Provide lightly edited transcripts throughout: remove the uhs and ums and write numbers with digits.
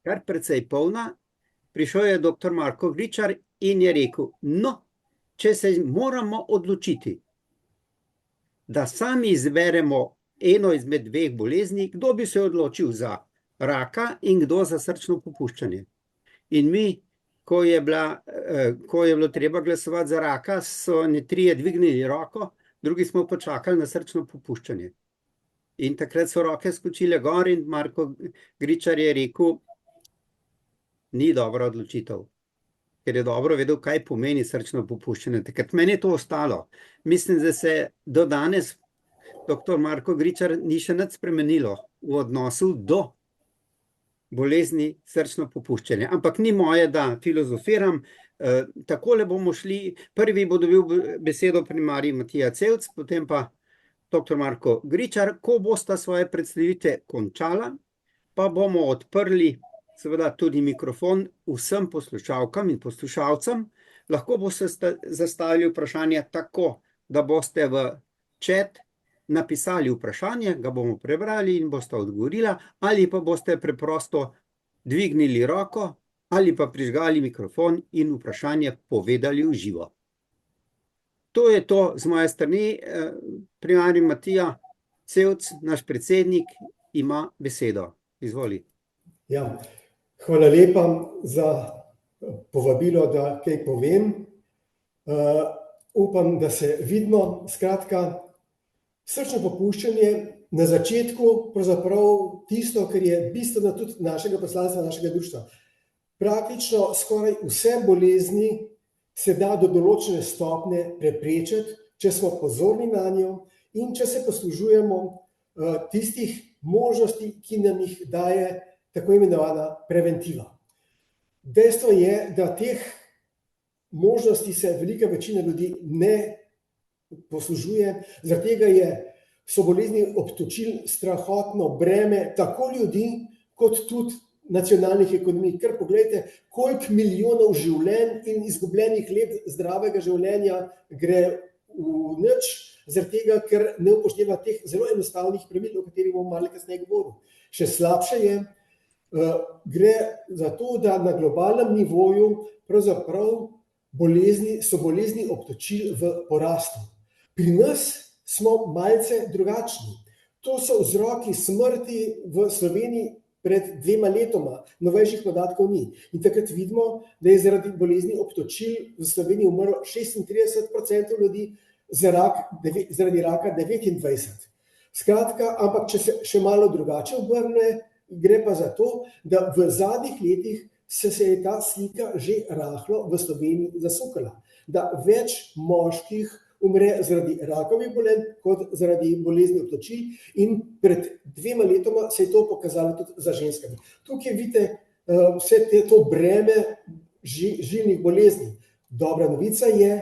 kar precej polna. Prišel je dr. Marko Gričar in je rekel, no, če se moramo odločiti, da sami izberemo eno izmed dveh bolezni, kdo bi se odločil za raka in kdo za srčno popuščanje. In mi, ko je bilo treba glasovati za raka, so trije dvignili roko, drugi smo počakali na srčno popuščanje. In takrat so roke skočile gor in Marko Gričar je rekel, ni dobra odločitev, ker je dobro vedel, kaj pomeni srčno popuščanje. Takrat meni je to ostalo. Mislim, da se do danes dr. Marko Gričar ni še nič spremenilo v odnosu do bolezni srčno popuščanje. Ampak ni moje, da filozofiram. Takole bomo šli. Prvi bo dobil besedo primarij Matija Cevc, potem pa dr. Marko Gričar. Ko bosta svoje predstavitve končala, pa bomo odprli seveda tudi mikrofon vsem poslušalkam in poslušalcem. Lahko boste zastavili vprašanje tako, da boste v chat napisali vprašanje, ga bomo prebrali in boste odgovorila, ali pa boste preprosto dvignili roko ali pa prižgali mikrofon in vprašanje povedali v živo. To je to z moje strani. Primarij Matija Cevc, naš predsednik, ima besedo. Izvoli. Ja, hvala lepa za povabilo, da kaj povem. Upam, da se vidimo. Skratka, srčno popuščanje na začetku pravzaprav tisto, kar je bistveno tudi našega poslanstva, našega društva. Praktično skoraj vse bolezni se da do določene stopnje preprečiti, če smo pozorni na njo in če se poslužujemo tistih možnosti, ki nam jih daje tako imenovana preventiva. Dejstvo je, da teh možnosti se velika večina ljudi ne poslužuje, zaradi tega so bolezni obtočil strahotno breme tako ljudi, kot tudi nacionalnih ekonomij. Ker poglejte, koliko milijonov življenj in izgubljenih let zdravega življenja gre v nič, zaradi tega, ker ne upošteva teh zelo enostavnih pravil, o katerih bom malo kasneje govoril. Še slabše je, gre za to, da na globalnem nivoju pravzaprav so bolezni obtočil v porastu. Pri nas smo malce drugačni. To so vzroki smrti v Sloveniji pred 2 letoma, novejših podatkov ni. In takrat vidimo, da je zaradi bolezni obtočil v Sloveniji umrlo 36% ljudi, zaradi raka 29%. Skratka, ampak če se še malo drugače obrne, gre pa za to, da v zadnjih letih se je ta slika že rahlo v Sloveniji zasukala. Da več moških umre zaradi rakavih bolenj kot zaradi bolezni obtočil in pred 2 letoma se je to pokazalo tudi za ženskami. Tukaj vidite vse to breme žilnih bolezni. Dobra novica je,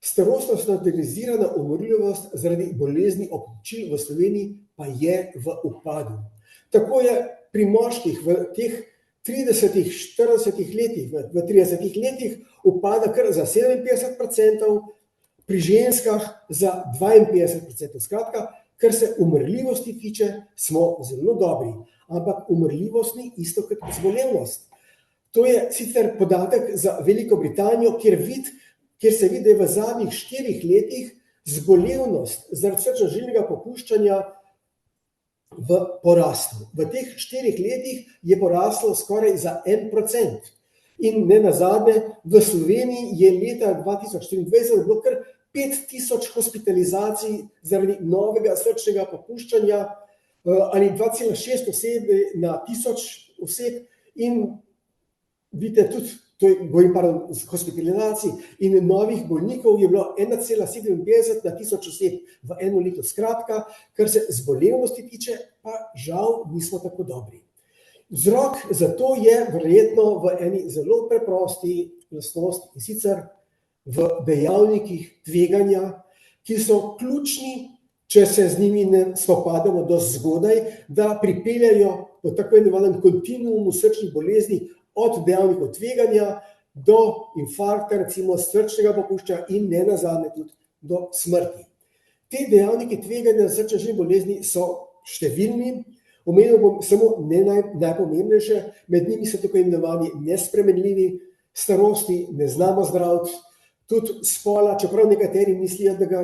starostno standardizirana umrljivost zaradi bolezni obtočil v Sloveniji pa je v upadu. Tako je pri moških v teh 30-40 letih, v 30 letih upada kar za 57%, pri ženskah za 52%. Skratka, kar se umrljivosti tiče, smo zelo dobri, ampak umrljivost ni isto kot zbolevnost. To je sicer podatek za Veliko Britanijo, kjer se vidi, da je v zadnjih 4 letih zbolevnost zaradi srčno-žilnega popuščanja v porastu. V teh 4 letih je poraslo skoraj za 1%. In ne nazadnje, v Sloveniji je leta 2024 bilo kar 5000 hospitalizacij zaradi novega srčnega popuščanja ali 2,6 osebe na 1000 oseb. In vidite tudi, hospitalizacij in novih bolnikov je bilo 1,57 na 1000 oseb v eno leto. Skratka, kar se zbolevnosti tiče, pa žal nismo tako dobri. Vzrok za to je verjetno v eni zelo preprosti lastnosti, in sicer v dejavnikih tveganja, ki so ključni, če se z njimi ne spopadamo dosti zgodaj, da pripeljajo v tako imenovanem kontinuumu srčnih bolezni od dejavnikov tveganja do infarkta, recimo srčnega popuščanja in ne nazadnje tudi do smrti. Te dejavniki tveganja srčne bolezni so številni. Omenil bom samo najpomembnejše, med njimi so tako imenovani nespremenljivi, starosti ne znamo zdraviti, tudi spola, čeprav nekateri mislijo, da ga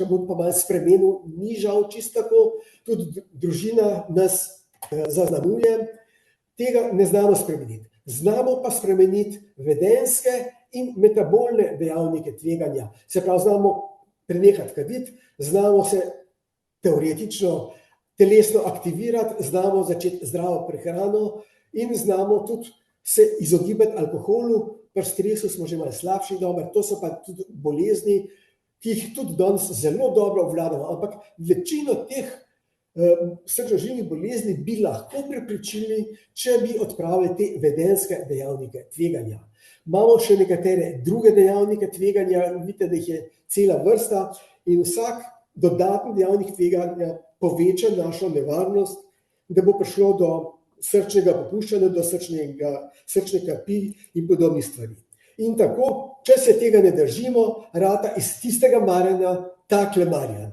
bom pa malo spremenil, ni žal čisto tako, tudi družina nas zaznamuje, tega ne znamo spremeniti. Znamo pa spremeniti vedenjske in metabolne dejavnike tveganja. Se pravi, znamo prenehati kaditi, znamo se teoretično telesno aktivirati, znamo začeti zdravo prehrano in znamo tudi se izogibati alkoholu. Pri stresu smo že malo slabši, dobro, to so pa tudi bolezni, ki jih tudi danes zelo dobro obvladamo, ampak večino teh srčno-žilnih bolezni bi lahko preprečili, če bi odpravili te vedenjske dejavnike tveganja. Imamo še nekatere druge dejavnike tveganja, vidite, da jih je cela vrsta in vsak dodatni dejavnik tveganja poveča našo nevarnost, da bo prišlo do srčnega popuščanja, do srčne kapi in podobnih stvari. In tako, če se tega ne držimo, rata iz tistega Marjana takle Marjan.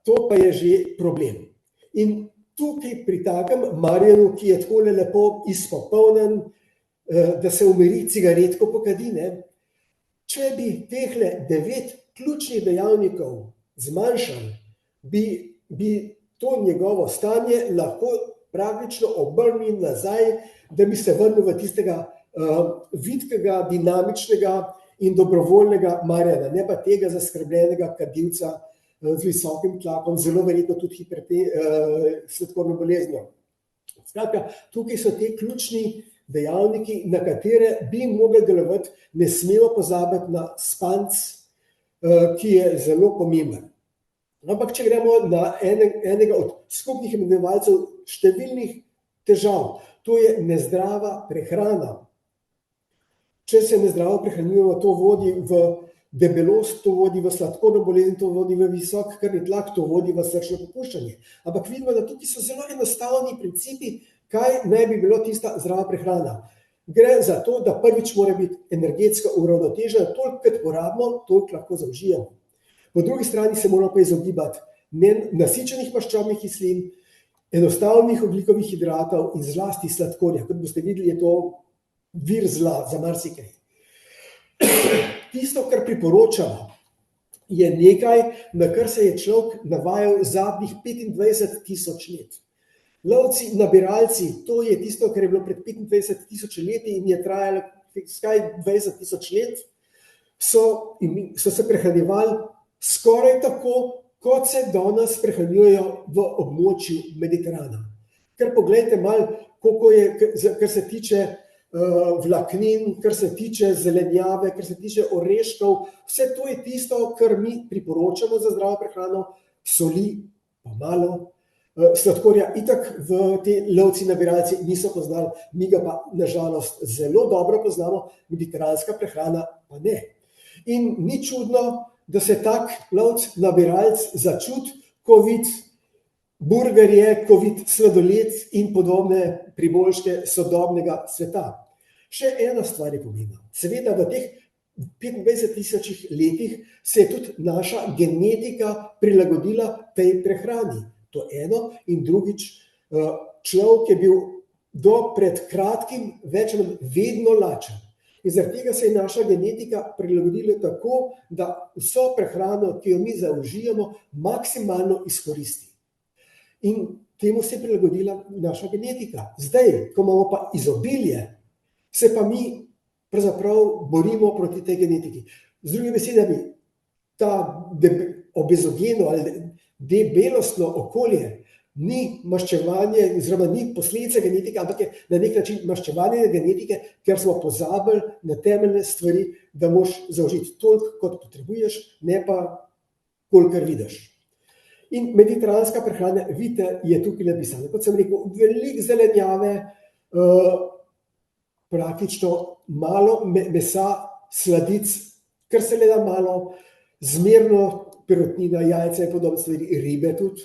To pa je že problem. In tukaj pri takem Marjanu, ki je takole lepo izpopolnjen, da se umiri cigaretko pokadine, če bi tehle 9 ključnih dejavnikov zmanjšali, bi to njegovo stanje lahko praktično obrnil nazaj, da bi se vrnil v tistega vitkega, dinamičnega in dobrovoljnega Marjana, ne pa tega zaskrbljenega kadilca z visokim tlakom, zelo verjetno tudi sladkorno boleznjo. Skratka, tukaj so te ključni dejavniki, na katere bi mogli delovati, ne smemo pozabiti na spanec, ki je zelo pomemben. Ampak, če gremo na enega od skupnih imenovalcev številnih težav, to je nezdrava prehrana. Če se nezdravo prehranjujemo, to vodi v debelost, to vodi v sladkorno bolezen, to vodi v visok krvni tlak, to vodi v srčno popuščanje. Ampak vidimo, da tukaj so zelo enostavni principi, kaj naj bi bilo tista zdrava prehrana. Gre za to, da prvič mora biti energetsko uravnotežena, toliko kot porabimo, toliko lahko zaužijemo. Po drugi strani se moramo pa izogibati nasičenih maščobnih kislin, enostavnih ogljikovih hidratov in zlasti sladkorja. Kot boste videli, je to vir zla za marsikaj. Tisto, kar priporočamo, je nekaj, na kar se je človek navajal zadnjih 25.000 let. Lovci, nabiralci, to je tisto, kar je bilo pred 25.000 leti in je trajalo skaj 20.000 let, so se prehranjevali skoraj tako, kot se danes prehranjujejo v območju Mediterana. Ker poglejte malo, koliko je, kar se tiče vlaknin, kar se tiče zelenjave, kar se tiče oreškov, vse to je tisto, kar mi priporočamo za zdravo prehrano, soli pa malo, sladkorja itak v te lovci nabiralci niso poznali, mi ga pa nažalost zelo dobro poznamo, mediteranska prehrana pa ne. In ni čudno, da se tak lovc nabiralc začuti, ko vidi burgerje, ko vidi sladoled in podobne priboljške sodobnega sveta. Še ena stvar je pomembna. Seveda v teh 25.000 letih se je tudi naša genetika prilagodila tej prehrani. To eno in drugič, človek je bil do pred kratkim več ali manj vedno lačen. In zaradi tega se je naša genetika prilagodila tako, da vso prehrano, ki jo mi zaužijemo, maksimalno izkoristi. In temu se je prilagodila naša genetika. Zdaj, ko imamo pa izobilje, se pa mi pravzaprav borimo proti tej genetiki. Z drugimi besedami, ta obezogeno ali debelostno okolje ni maščevanje, oziroma ni posledica genetike, ampak je na nek način maščevanje genetike, ker smo pozabili na temeljne stvari, da moraš zaužiti toliko, kot potrebuješ, ne pa kolikor vidiš. In mediteranska prehrana, vidite, je tukaj napisana. Kot sem rekel, veliko zelenjave, praktično malo mesa, sladic, kar se le da malo, zmerno perutnina, jajca in podobne stvari, ribe tudi.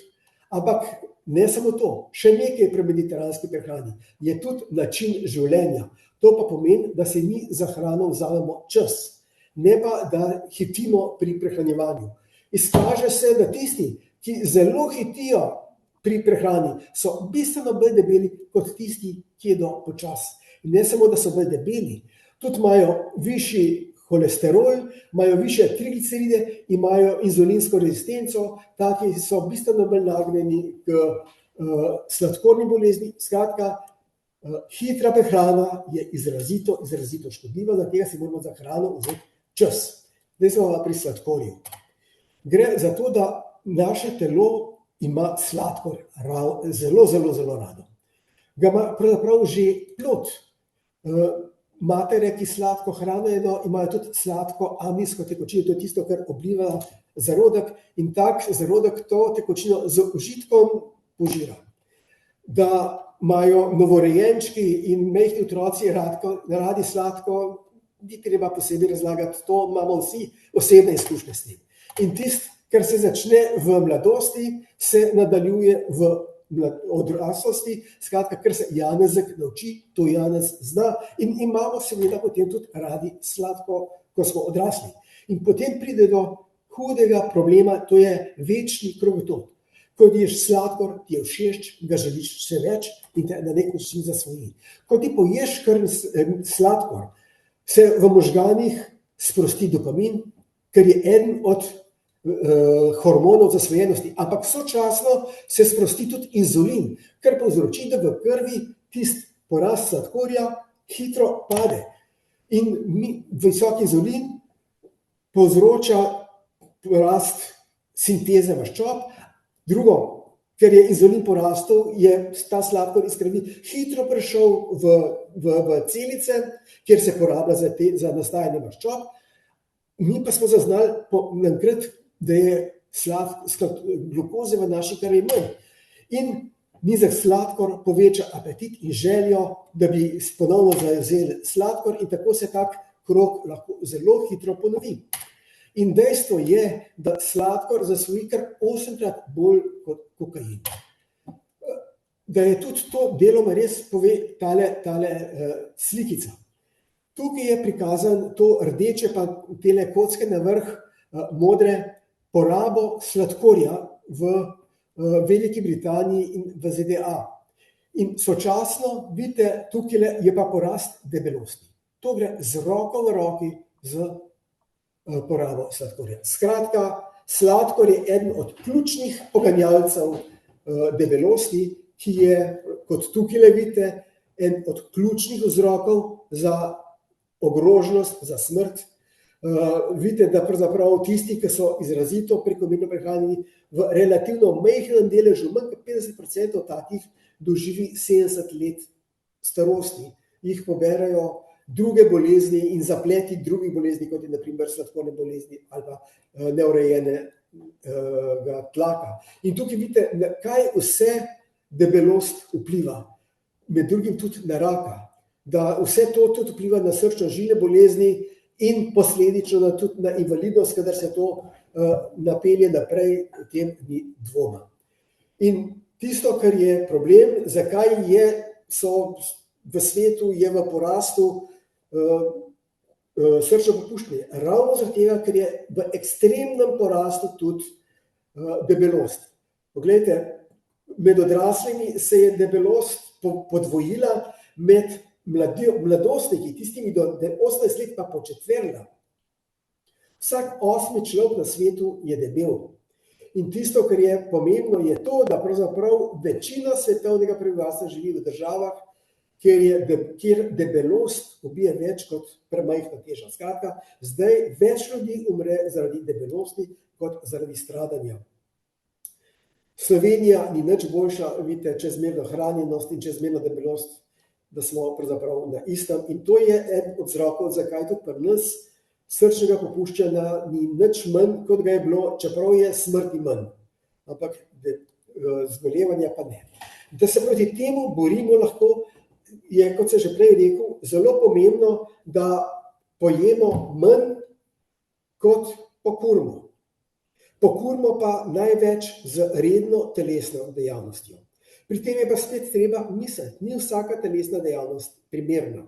Ampak ne samo to, še nekaj pri mediteranski prehrani je tudi način življenja. To pa pomeni, da se mi za hrano vzamemo čas, ne pa da hitimo pri prehranjevanju. Izkaže se, da tisti, ki zelo hitijo pri prehrani so bistveno bolj debeli kot tisti, ki jedo počasi. In ne samo, da so bolj debeli, tudi imajo višji holesterol, imajo višje trigliceride, imajo inzulinsko rezistenco, taki so bistveno bolj nagnjeni k sladkorni bolezni. Skratka, hitra prehrana je izrazito škodljiva, zaradi tega si moramo za hrano vzeti čas. Zdaj smo pa pri sladkorju. Gre za to, da naše telo ima sladkor zelo rado. Ga ima pravzaprav že plod. Matere, ki sladko hrano jedo, imajo tudi sladko amijsko tekočino, to je tisto, kar obliva zarodek, in tak zarodek to tekočino z užitkom požira. Da imajo novorojenčki in majhni otroci radi sladko, ni treba posebej razlagati, to imamo vsi osebne izkušnje s tem. In tisto, kar se začne v mladosti, se nadaljuje v odraslosti, skratka, kar se Janezek nauči, to Janez zna, in imamo seveda potem tudi radi sladko, ko smo odrasli. In potem pride do hudega problema, to je večni krogotok. Ko ješ sladkor, ti je všeč, ga želiš še več in te na nek način zasvoji. Ko ti poješ sladkor, se v možganih sprosti dopamin, ker je eden od hormonov zasvojenosti, ampak sočasno se sprosti tudi inzulin, kar povzroči, da v krvi tisti porast sladkorja hitro pade. In visok inzulin povzroča porast sinteze maščob. Drugo, ker je inzulin porastel, je ta sladkor iz krvi hitro prišel v celice, kjer se porablja za nastajanje maščob. Mi pa smo zaznali naenkrat, da je glukoze v naši krvi manj. In nizek sladkor poveča apetit in željo, da bi ponovno zavzeli sladkor, in tako se tak krog lahko zelo hitro ponovi. In dejstvo je, da sladkor zasvoji kar 8-krat bolj kot kokain. Da je tudi to deloma res, pove tale slikica. Tukaj je prikazan to rdeče, pa tele kocke na vrh modre, porabo sladkorja v Veliki Britaniji in v ZDA. In sočasno, vidite, tukaj je pa porast debelosti. To gre z roko v roki z porabo sladkorja. Skratka, sladkor je eden od ključnih poganjalcev debelosti, ki je, kot tukaj vidite, eden od ključnih vzrokov za ogroženost, za smrt. Vidite, da pravzaprav tisti, ki so izrazito prekomerno prehranjeni, v relativno majhnem deležu, manj kot 50% takih doživi 70 let starosti. Jih poberajo druge bolezni in zapleti drugih bolezni, kot je na primer sladkorne bolezni ali pa neurejenega tlaka. In tukaj vidite, kaj vse debelost vpliva, med drugim tudi na raka, da vse to tudi vpliva na srčno-žilne bolezni in posledično tudi na invalidnost, kadar se to napelje naprej, o tem ni dvoma. In tisto, kar je problem, zakaj so v svetu je v porastu srčno popuščanje, ravno zaradi tega, ker je v ekstremnem porastu tudi debelost. Poglejte, med odraslimi se je debelost podvojila, med mladostniki, tistimi do 18 let pa početverila. Vsak 8. človek na svetu je debel. In tisto, kar je pomembno, je to, da pravzaprav večina svetovnega prebivalstva živi v državah, kjer debelost ubije več kot premajhna teža. Skratka, zdaj več ljudi umre zaradi debelosti kot zaradi stradanja. Slovenija ni nič boljša, vidite, čezmerno hranjenost in čezmerno debelost, da smo pravzaprav na istem. In to je eden od vzrokov, zakaj tudi pri nas srčnega popuščanja ni nič manj, kot ga je bilo, čeprav je smrti manj. Ampak zbolevanja pa ne. Da se proti temu borimo lahko, je, kot se že prej rekel, zelo pomembno, da pojemo manj kot pokurimo. Pokurimo pa največ z redno telesno dejavnostjo. Pri tem je pa spet treba misliti, ni vsaka telesna dejavnost primerna.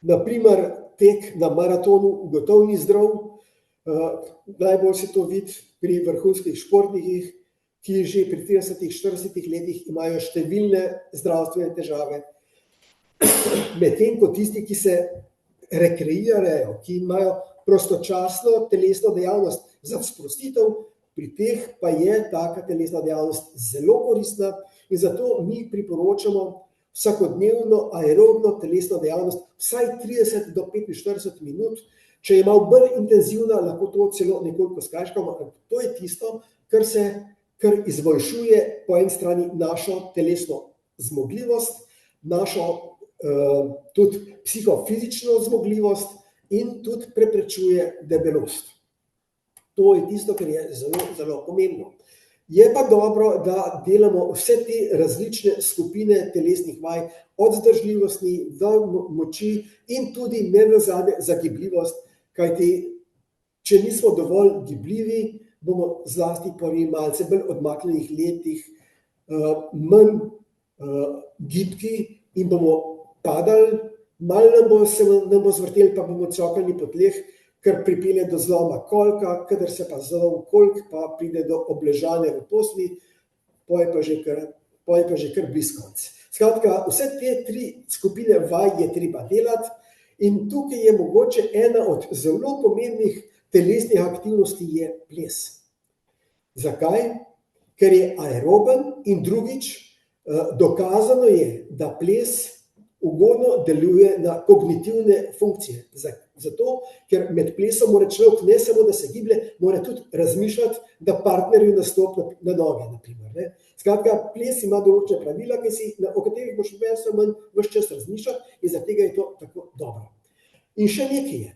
Naprimer, tek na maratonu gotovo ni zdrav, najbolj se to vidi pri vrhunskih športnikih, ki že pri 30-40 letih imajo številne zdravstvene težave, medtem ko tisti, ki se rekreirajo, ki imajo prostočasno telesno dejavnost za sprostitev, pri teh pa je taka telesna dejavnost zelo koristna in zato mi priporočamo vsakodnevno aerobno telesno dejavnost vsaj 30 do 45 minut. Če je malo bolj intenzivna, lahko to celo nekoliko skrajšamo, ampak to je tisto, kar izboljšuje po eni strani našo telesno zmogljivost, našo tudi psihofizično zmogljivost in tudi preprečuje debelost. To je tisto, kar je zelo, zelo pomembno. Je pa dobro, da delamo vse te različne skupine telesnih vaj, od vzdržljivosti do moči in tudi nenazadnje za gibljivost, kajti če nismo dovolj gibljivi, bomo zlasti po malce bolj odmaknjenih letih manj gibki in bomo padali, malo nam bo zvrteli, pa bomo cokali po tleh, kar pripelje do zloma kolka, kadar se pa zlom kolk, pa pride do obležanja v posli, poje pa že kar bliskonc. Skratka, vse te 3 skupine vaj je treba delati in tukaj je mogoče ena od zelo pomembnih telesnih aktivnosti je ples. Zakaj? Ker je aeroben in drugič, dokazano je, da ples ugodno deluje na kognitivne funkcije. Zato, ker med plesom mora človek ne samo, da se giblje, mora tudi razmišljati, da partnerju nastopi na noge, naprimer, ne. Skratka, ples ima določene pravila, o katerih boš več ali manj ves čas razmišljati in zaradi tega je to tako dobro. In še nekaj je.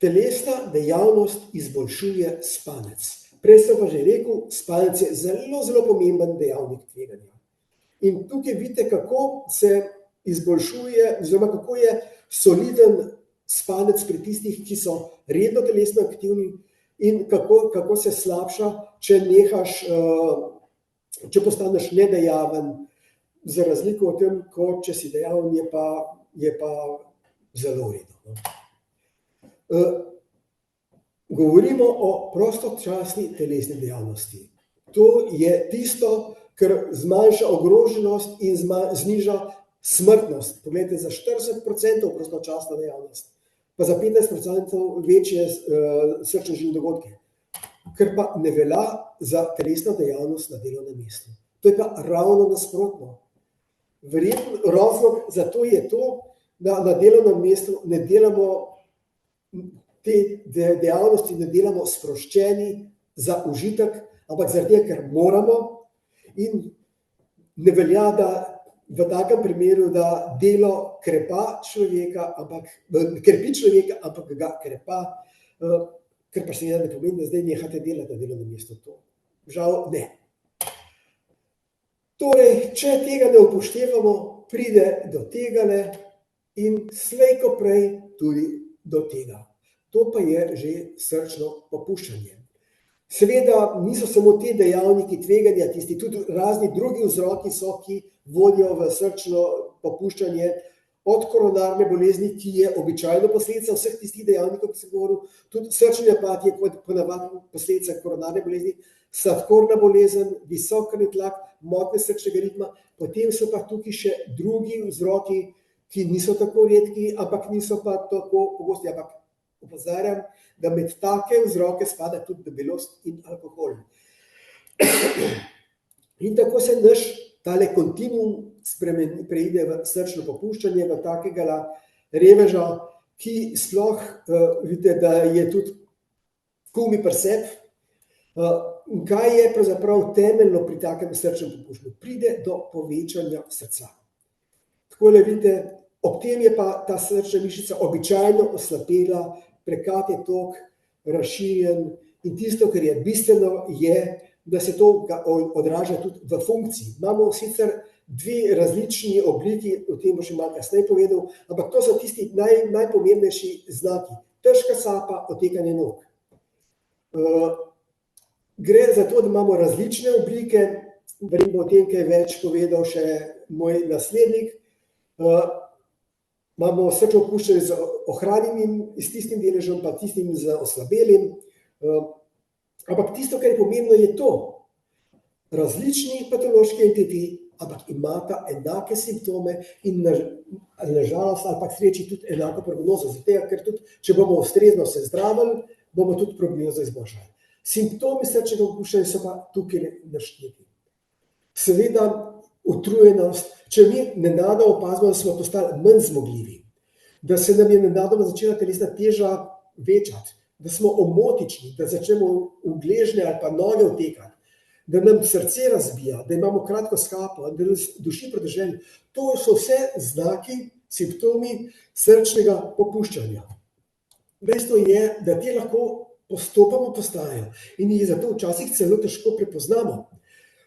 Telesna dejavnost izboljšuje spanec. Prej sem pa že rekel, spanec je zelo, zelo pomemben dejavnik tveganja. In tukaj vidite, kako se izboljšuje, oziroma kako je soliden spanec pri tistih, ki so redno telesno aktivni in kako se slabša, če postaneš nedejaven, za razliko od tem, če si dejaven, je pa zelo redno. Govorimo o prostočasni telesni dejavnosti. To je tisto, kar zmanjša ogroženost in zniža smrtnost. Poglejte, za 40% prostočasna dejavnost, pa za 15% večje srčno-žilne dogodke, kar pa ne velja za telesno dejavnost na delovnem mestu. To je pa ravno nasprotno. Verjetno razlog za to je to, da na delovnem mestu ne delamo te dejavnosti, ne delamo sproščeni za užitek, ampak zaradi tega, ker moramo. In ne velja, da v takem primeru, da delo krepi človeka, ampak ga krepa, ker pa seveda ne pomeni, da zdaj nehate delati na delovnem mestu. To žal ne. Torej, če tega ne upoštevamo, pride do tegale in slej ko prej tudi do tega. To pa je že srčno popuščanje. Seveda niso samo te dejavniki tveganja, tisti tudi razni drugi vzroki so, ki vodijo v srčno popuščanje, od koronarne bolezni, ki je običajno posledica vseh tistih dejavnikov, ki sem govoril, tudi srčni napad je ponavadi posledica koronarne bolezni, sladkorna bolezen, visok krvni tlak, motnje srčnega ritma, potem so pa tukaj še drugi vzroki, ki niso tako redki, ampak niso pa tako pogosti, ampak opozarjam, da med take vzroke spada tudi debelost in alkohol. In tako se naš tale kontinuum preide v srčno popuščanje, v takega reveža, ki sploh vidite, da je tudi kumi pri sebi. In kaj je pravzaprav temeljno pri takem srčnem popuščanju? Pride do povečanja srca. Takole vidite, ob tem je pa ta srčna mišica običajno oslabela, prekat je tok, razširjen in tisto, kar je bistveno, je, da se to odraža tudi v funkciji. Imamo sicer 2 različni obliki, o tem bo še malo kasneje povedal, ampak to so tisti najpomembnejši znaki. Težka sapa, otekanje nog. Gre za to, da imamo različne oblike, verjetno o tem kaj več povedal še moj naslednik. Imamo srčno popuščanje z ohranjenim, s tistim deležem, pa tistim z oslabelim. Ampak tisto, kar je pomembno, je to. Različni patološki entiteti, ampak imata enake simptome in nažalost ali pa k sreči tudi enako prognozo. Zato, ker tudi, če bomo ustrezno se zdravili, bomo tudi prognozo izboljšali. Simptomi srčnega popuščanja so pa tukaj našteti. Seveda utrujenost, če mi nenadoma opazimo, da smo postali manj zmogljivi, da se nam je nenadoma začela telesna teža večati, da smo omotični, da začnemo v gležnje ali pa noge utekati, da nam srce razbija, da imamo kratko skapo, da nas duši predeženi. To so vse znaki, simptomi srčnega popuščanja. Dejstvo je, da te lahko postopoma postajajo in jih zato včasih celo težko prepoznamo.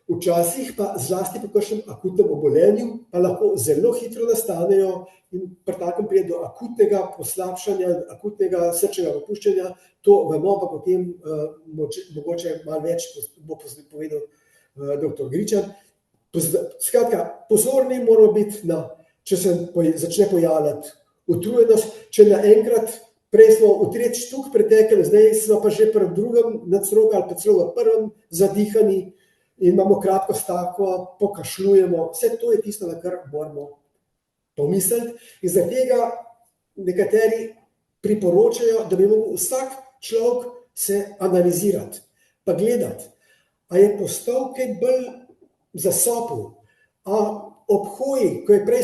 Včasih pa zlasti po kakšnem akutnem obolenju pa lahko zelo hitro nastanejo in pri takem pride do akutnega poslabšanja, akutnega srčnega popuščanja. To vemo, pa potem mogoče malo več bo povedal dr. Gričar. Skratka, pozorni moramo biti če se začne pojavljati utrujenost, če naenkrat prej smo v tretji štuk pretekli, zdaj smo pa že pri drugem nadstropju ali pa celo v prvem zadihani in imamo kratko stavko, pokašljujemo. Vse to je tisto, na kar moramo pomisliti. In zaradi tega nekateri priporočajo, da bi moral vsak človek se analizirati, pa gledati, a je postal kaj bolj zasopel, a ob hoji, ko je prej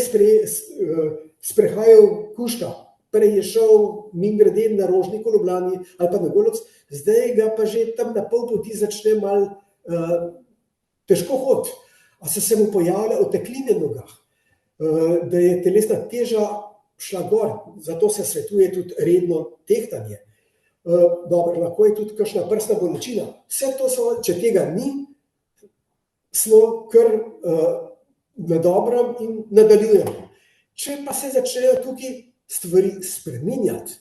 sprehajal kužka, prej je šel mimogrede na Rožnik v Ljubljani ali pa na Golob, zdaj ga pa že tam na pol poti začne malo težko hoditi, a so se mu pojavile otekline v nogah, da je telesna teža šla gor, zato se svetuje tudi redno tehtanje. Dobro, lahko je tudi kakšna prstna bolečina. Vse to so, če tega ni, smo kar na dobrem in nadaljujemo. Če pa se začnejo tukaj stvari spreminjati,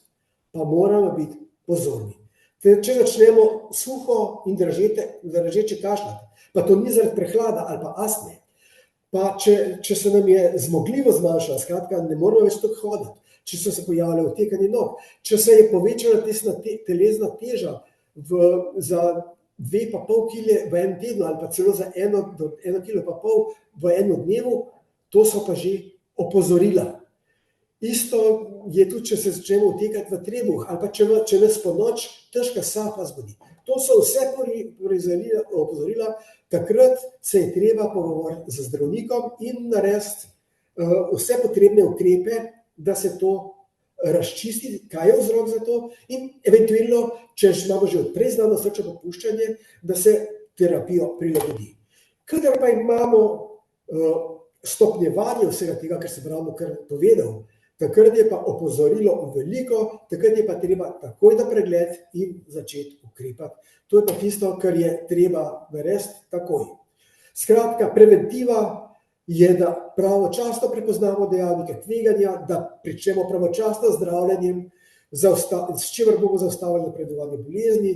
pa moramo biti pozorni. Če začnemo suho in dražeče kašljati, pa to ni zaradi prehlada ali pa astme, pa če se nam je zmogljivost zmanjšala, skratka, ne moramo več tako hoditi, če so se pojavile otekanje nog, če se je povečala telesna teža za 2,5 kile v enem tednu ali pa celo za 1,5 kilo v enem dnevu, to so pa že opozorila. Isto je tudi, če se začnemo utekati v trebuh ali pa če nas po noč težka sapa zbudi. To so vse opozorila, takrat se je treba pogovoriti z zdravnikom in narediti vse potrebne ukrepe, da se to razčisti, kaj je vzrok za to in eventualno, če imamo že odprej znano srčno popuščanje, da se terapijo prilagodi. Kadar pa imamo stopnjevanje vsega tega, kar sem ravnokar povedal, takrat je pa opozorilo veliko, takrat je pa treba takoj na pregled in začeti ukrepati. To je pa tisto, kar je treba narediti takoj. Skratka, preventiva je, da pravočasno prepoznamo dejavnike tveganja, da pričnemo pravočasno zdravljenjem, s čimer bomo zaustavili napredovanje bolezni.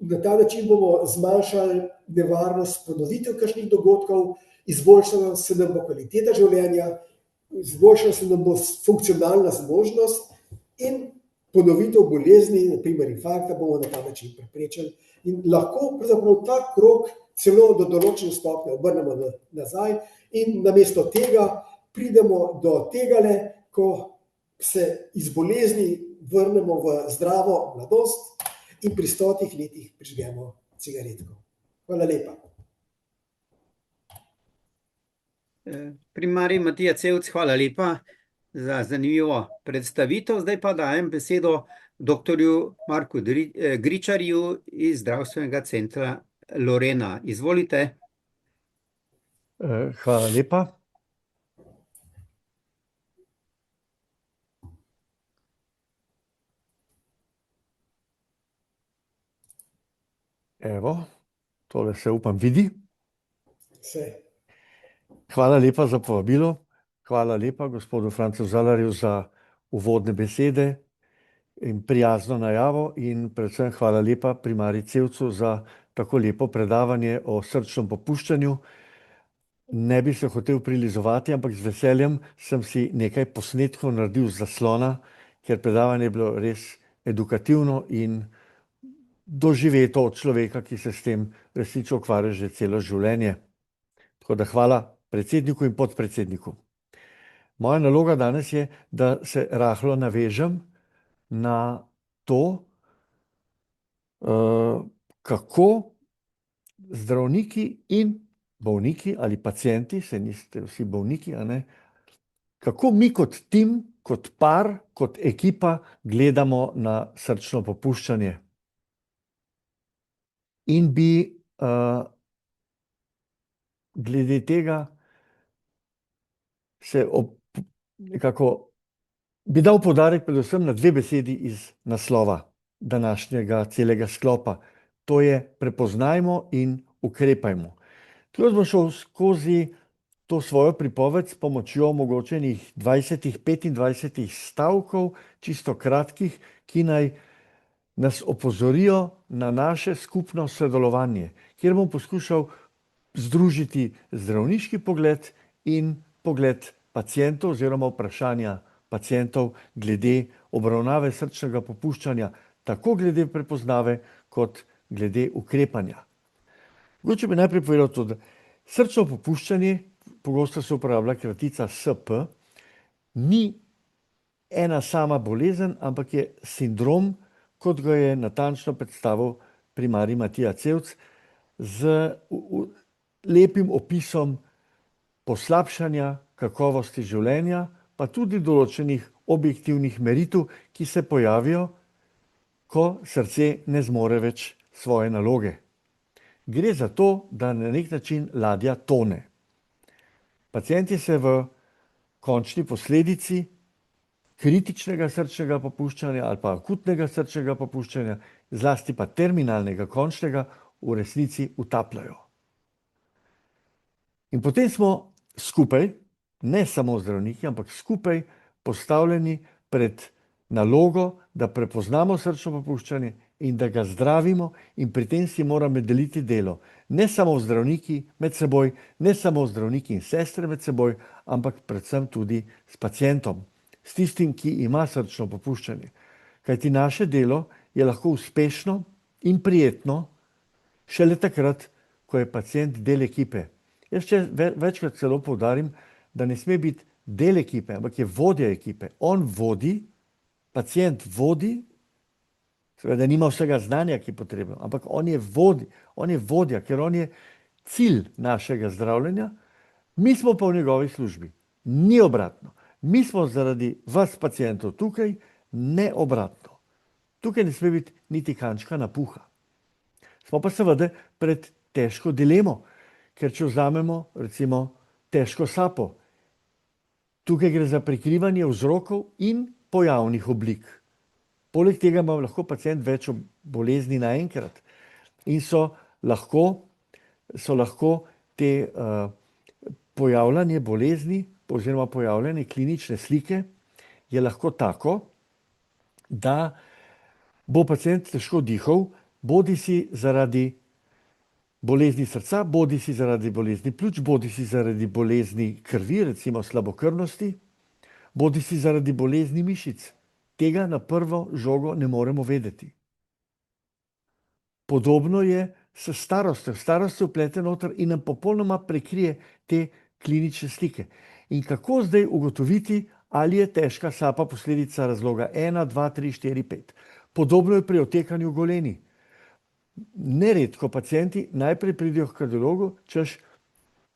Na ta način bomo zmanjšali nevarnost ponovitev kakšnih dogodkov, izboljšala se nam bo kvaliteta življenja, izboljšala se nam bo funkcionalna zmožnost in ponovitev bolezni, na primer infarkta, bomo na ta način preprečili. In lahko pravzaprav ta krog celo do določene stopnje obrnemo nazaj in namesto tega pridemo do tegale, ko se iz bolezni vrnemo v zdravo mladost in pri 100 letih prižgemo cigaretko. Hvala lepa. Primarij Matija Cevc, hvala lepa za zanimivo predstavitev. Zdaj pa dajem besedo doktorju Marku Gričarju iz Zdravstvenega centra Lorena. Izvolite. Hvala lepa. Evo, tole se upam vidi. Hvala lepa za povabilo. Hvala lepa gospodu Francu Zalarju za uvodne besede in prijazno najavo in predvsem hvala lepa primarij Cevcu za tako lepo predavanje o srčnem popuščanju. Ne bi se hotel prilizovati, ampak z veseljem sem si nekaj posnetkov naredil z zaslona, ker predavanje je bilo res edukativno in doživeto od človeka, ki se s tem resnično ukvarja že celo življenje. Tako da hvala predsedniku in podpredsedniku. Moja naloga danes je, da se rahlo navežem na to, kako zdravniki in bolniki ali pacienti, se niste vsi bolniki, a ne, kako mi kot tim, kot par, kot ekipa gledamo na srčno popuščanje. In bi glede tega se nekako bi dal poudarek predvsem na dve besedi iz naslova današnjega celega sklopa. To je prepoznajmo in ukrepajmo. Tukaj bom šel skozi to svojo pripoved s pomočjo mogoče 20-25 stavkov, čisto kratkih, ki naj nas opozorijo na naše skupno sodelovanje, kjer bom poskušal združiti zdravniški pogled in pogled pacientov oziroma vprašanja pacientov glede obravnave srčnega popuščanja, tako glede prepoznave kot glede ukrepanja. Mogoče bi najprej povedal to, da srčno popuščanje, pogosto se uporablja kratica SP, ni ena sama bolezen, ampak je sindrom, kot ga je natančno predstavil primarij Matija Cevc, z lepim opisom poslabšanja kakovosti življenja, pa tudi določenih objektivnih meritev, ki se pojavijo, ko srce ne zmore več svoje naloge. Gre za to, da na nek način ladja tone. Pacienti se v končni posledici kritičnega srčnega popuščanja ali pa akutnega srčnega popuščanja, zlasti pa terminalnega, končnega, v resnici utapljajo. In potem smo skupaj, ne samo zdravniki, ampak skupaj postavljeni pred nalogo, da prepoznamo srčno popuščanje in da ga zdravimo, in pri tem si moramo deliti delo. Ne samo zdravniki med seboj, ne samo zdravniki in sestre med seboj, ampak predvsem tudi s pacientom, s tistim, ki ima srčno popuščanje. Kajti naše delo je lahko uspešno in prijetno šele takrat, ko je pacient del ekipe. Jaz večkrat celo poudarim, da ne sme biti del ekipe, ampak je vodja ekipe. On vodi, pacient vodi, seveda nima vsega znanja, ki je potrebno, ampak on je vodja, ker on je cilj našega zdravljenja, mi smo pa v njegovi službi. Ni obratno. Mi smo zaradi vas pacientov tukaj, ne obratno. Tukaj ne sme biti niti kančka napuha. Smo pa seveda pred težko dilemo, ker če vzamemo recimo težko sapo, tukaj gre za prikrivanje vzrokov in pojavnih oblik. Poleg tega ima lahko pacient več bolezni naenkrat in so lahko te pojavljanje bolezni oziroma pojavljanje klinične slike je lahko tako, da bo pacient težko dihal, bodisi zaradi bolezni srca, bodisi zaradi bolezni pljuč, bodisi zaradi bolezni krvi, recimo slabokrvnosti, bodisi zaradi bolezni mišic. Tega na prvo žogo ne moremo vedeti. Podobno je s starostjo. Starost se vplete noter in nam popolnoma prekrije te klinične slike. In kako zdaj ugotoviti, ali je težka sapa posledica razloga 1, 2, 3, 4, 5. Podobno je pri otekanju goleni. Neredko pacienti najprej pridejo k kardiologu, češ,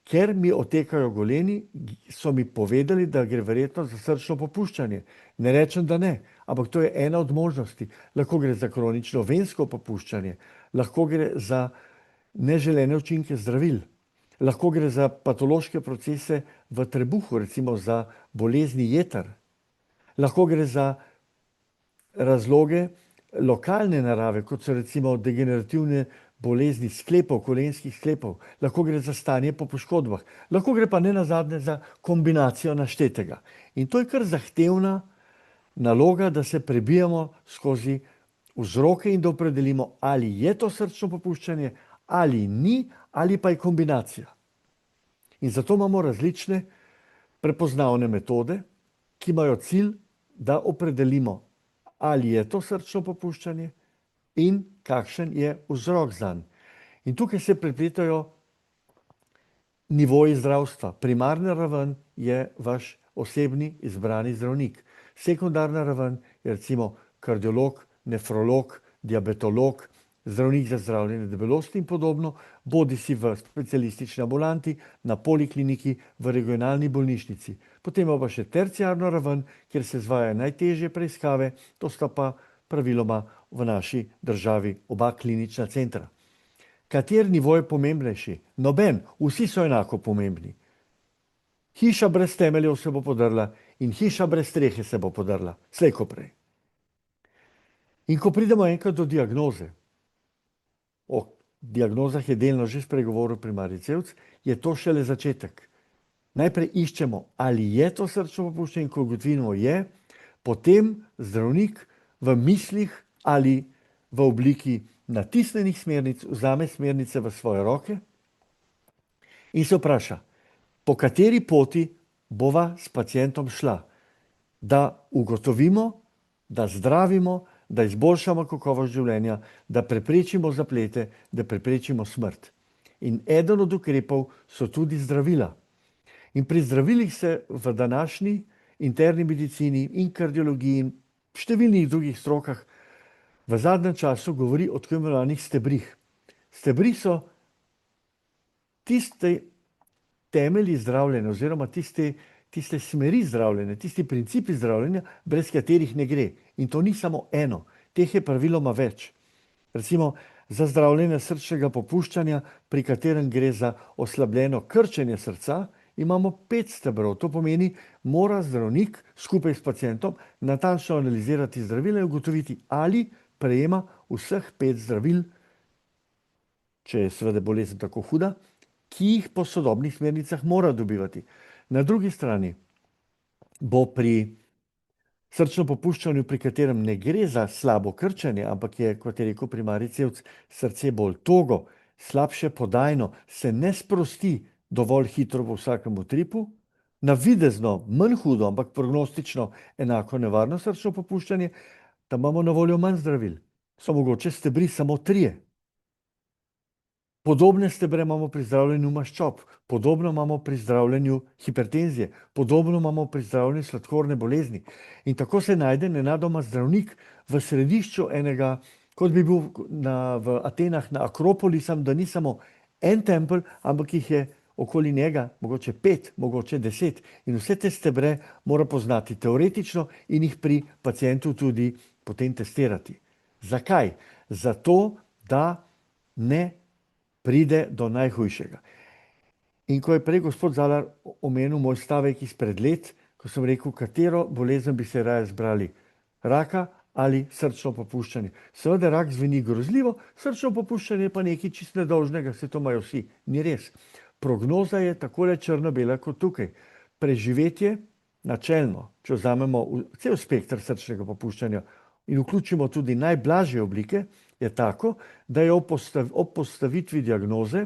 ker mi otekajo goleni, so mi povedali, da gre verjetno za srčno popuščanje. Ne rečem, da ne, ampak to je ena od možnosti. Lahko gre za kronično vensko popuščanje, lahko gre za neželene učinke zdravil, lahko gre za patološke procese v trebuhu, recimo za bolezni jeter, lahko gre za razloge lokalne narave, kot so recimo degenerativne bolezni sklepov, kolenskih sklepov, lahko gre za stanje po poškodbah, lahko gre pa nenazadnje za kombinacijo naštetega. In to je kar zahtevna naloga, da se prebijamo skozi vzroke in da opredelimo, ali je to srčno popuščanje, ali ni, ali pa je kombinacija. In zato imamo različne prepoznavne metode, ki imajo cilj, da opredelimo, ali je to srčno popuščanje, in kakšen je vzrok zanj. In tukaj se prepletajo nivoji zdravstva. Primarna raven je vaš osebni izbrani zdravnik. Sekundarna raven je recimo kardiolog, nefrolog, diabetolog, zdravnik za zdravljenje debelosti in podobno, bodi si v specialistični ambulanti, na polikliniki, v regionalni bolnišnici. Potem imamo pa še terciarno raven, kjer se izvajajo najtežje preiskave, to sta pa praviloma v naši državi oba klinična centra. Kateri nivo je pomembnejši? Noben, vsi so enako pomembni. Hiša brez temeljev se bo podrla in hiša brez strehe se bo podrla, slej ko prej. In ko pridemo enkrat do diagnoze, o diagnozah je delno že spregovoril primarij Cevc, je to šele začetek. Najprej iščemo, ali je to srčno popuščanje, in ko ugotovimo je, potem zdravnik v mislih ali v obliki natisnjenih smernic vzame smernice v svoje roke in se vpraša, po kateri poti bova s pacientom šla, da ugotovimo, da zdravimo, da izboljšamo kakovost življenja, da preprečimo zaplete, da preprečimo smrt. In eden od ukrepov so tudi zdravila. In pri zdravilih se v današnji interni medicini in kardiologiji in številnih drugih strokah v zadnjem času govori o tako imenovanih stebrih. Stebri so tiste temelji zdravljenja oziroma tiste smeri zdravljenja, tisti principi zdravljenja, brez katerih ne gre. In to ni samo eno, teh je praviloma več. Recimo za zdravljenje srčnega popuščanja, pri katerem gre za oslabljeno krčenje srca, imamo 5 stebrov. To pomeni, mora zdravnik skupaj s pacientom natančno analizirati zdravila in ugotoviti, ali prejema vseh 5 zdravil, če je seveda bolezen tako huda, ki jih po sodobnih smernicah mora dobivati. Na drugi strani bo pri srčno popuščanju, pri katerem ne gre za slabo krčenje, ampak je, kot je rekel primarij Cevc, srce bolj togo, slabše podajno, se ne sprosti dovolj hitro v vsakem utripu, navidezno manj hudo, ampak prognostično enako nevarno srčno popuščanje, da imamo na voljo manj zdravil. So mogoče stebri samo 3. Podobne stebre imamo pri zdravljenju maščob, podobno imamo pri zdravljenju hipertenzije, podobno imamo pri zdravljenju sladkorne bolezni. In tako se najde nenadoma zdravnik v središču enega, kot bi bil v Atenah na Akropoli, da ni samo en tempelj, ampak jih je okoli njega mogoče 5, mogoče 10. In vse te stebre mora poznati teoretično in jih pri pacientu tudi potem testirati. Zakaj? Zato, da ne pride do najhujšega. In ko je prej gospod Zalar omenil moj stavek izpred let, ko sem rekel, katero bolezen bi se raje zbrali, raka ali srčno popuščanje. Seveda rak zveni grozljivo, srčno popuščanje je pa nekaj čisto nedolžnega, se to imajo vsi. Ni res. Prognoza je takole črno-bela kot tukaj. Preživetje načelno, če vzamemo cel spektr srčnega popuščanja in vključimo tudi najblažje oblike, je tako, da je ob postavitvi diagnoze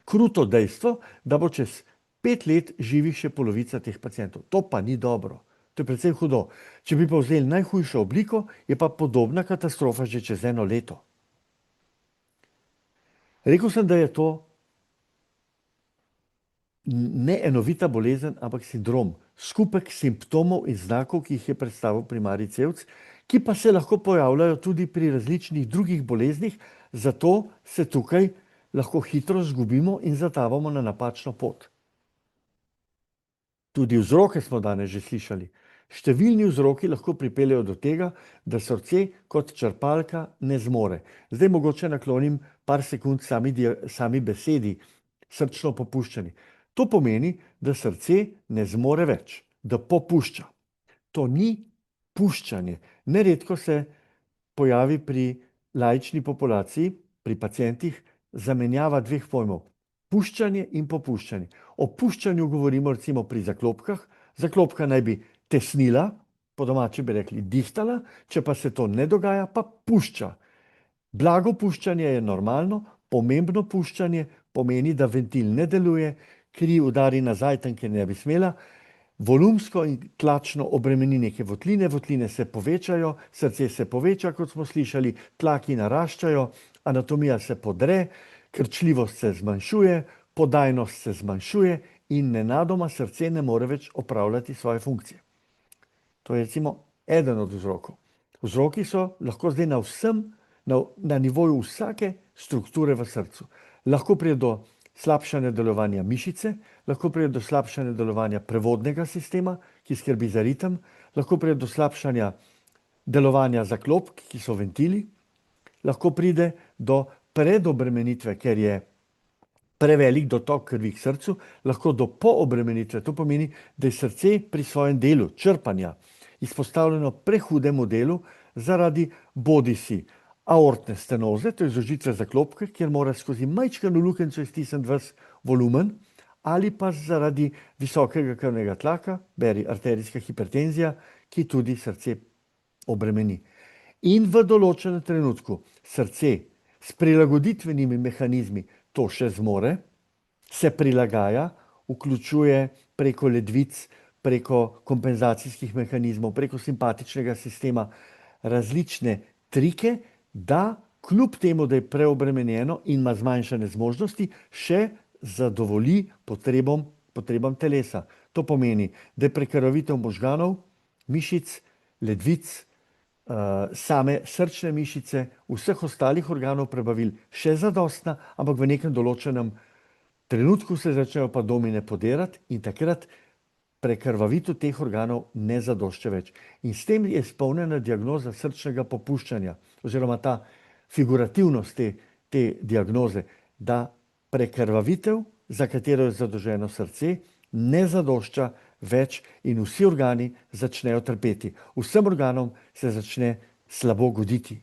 kruto dejstvo, da bo čez 5 let živih še polovica teh pacientov. To pa ni dobro. To je predvsem hudo. Če bi pa vzeli najhujšo obliko, je pa podobna katastrofa že čez 1 leto. Rekel sem, da je to ne enovita bolezen, ampak sindrom, skupek simptomov in znakov, ki jih je predstavil primarij Cevc, ki pa se lahko pojavljajo tudi pri različnih drugih boleznih, zato se tukaj lahko hitro zgubimo in zatavamo na napačno pot. Tudi vzroke smo danes že slišali. Številni vzroki lahko pripeljejo do tega, da srce kot črpalka ne zmore. Zdaj mogoče naklonim par sekund sami besedi srčno popuščanje. To pomeni, da srce ne zmore več, da popušča. To ni puščanje. Neredko se pojavi pri laični populaciji, pri pacientih, zamenjava 2 pojmov. Puščanje in popuščanje. O puščanju govorimo recimo pri zaklopkah. Zaklopka naj bi tesnila, po domače bi rekli dihtala, če pa se to ne dogaja, pa pušča. Blago puščanje je normalno, pomembno puščanje pomeni, da ventil ne deluje, kri udari nazaj tam, kjer ne bi smela, volumsko in tlačno obremeni neke votline, votline se povečajo, srce se poveča, kot smo slišali, tlaki naraščajo, anatomija se podre, krčljivost se zmanjšuje, podajnost se zmanjšuje in nenadoma srce ne more več opravljati svoje funkcije. To je recimo eden od vzrokov. Vzroki so lahko zdaj na nivoju vsake strukture v srcu. Lahko pride do slabšanja delovanja mišice, lahko pride do slabšanja delovanja prevodnega sistema, ki skrbi za ritem, lahko pride do slabšanja delovanja zaklopk, ki so ventili, lahko pride do predobremenitve, ker je prevelik dotok krvi k srcu, lahko do poobremenitve. To pomeni, da je srce pri svojem delu črpanja izpostavljeno prehudemu delu zaradi bodisi aortne stenoze, to je zožitve zaklopke, kjer mora skozi majčkeno lukenco iztisniti ves volumen, ali pa zaradi visokega krvnega tlaka, beri arterijska hipertenzija, ki tudi srce obremeni. In v določenem trenutku srce s prilagoditvenimi mehanizmi to še zmore, se prilagaja, vključuje preko ledvic, preko kompenzacijskih mehanizmov, preko simpatičnega sistema različne trike, da kljub temu, da je preobremenjeno in ima zmanjšane zmožnosti, še zadovolji potrebam telesa. To pomeni, da je prekrvavitev možganov, mišic, ledvic, same srčne mišice, vseh ostalih organov prebavil še zadostna, ampak v nekem določenem trenutku se začnejo pa domine podirati in takrat prekrvavitev teh organov ne zadošča več. In s tem je izpolnjena diagnoza srčnega popuščanja, oziroma ta figurativnost te diagnoze, da prekrvavitev, za katero je zadolženo srce, ne zadošča več in vsi organi začnejo trpeti. Vsem organom se začne slabo goditi.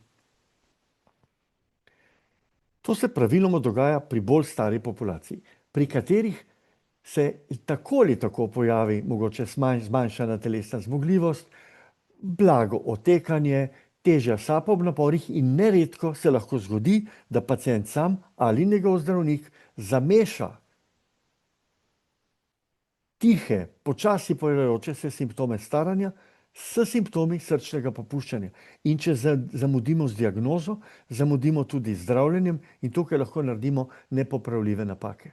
To se praviloma dogaja pri bolj stari populaciji, pri katerih se tako ali tako pojavi mogoče zmanjšana telesna zmogljivost, blago otekanje, težja sapa ob naporih in neredko se lahko zgodi, da pacient sam ali njegov zdravnik zameša tihe, počasi pojavljajoče se simptome staranja s simptomi srčnega popuščanja. In če zamudimo z diagnozo, zamudimo tudi z zdravljenjem in tukaj lahko naredimo nepopravljive napake.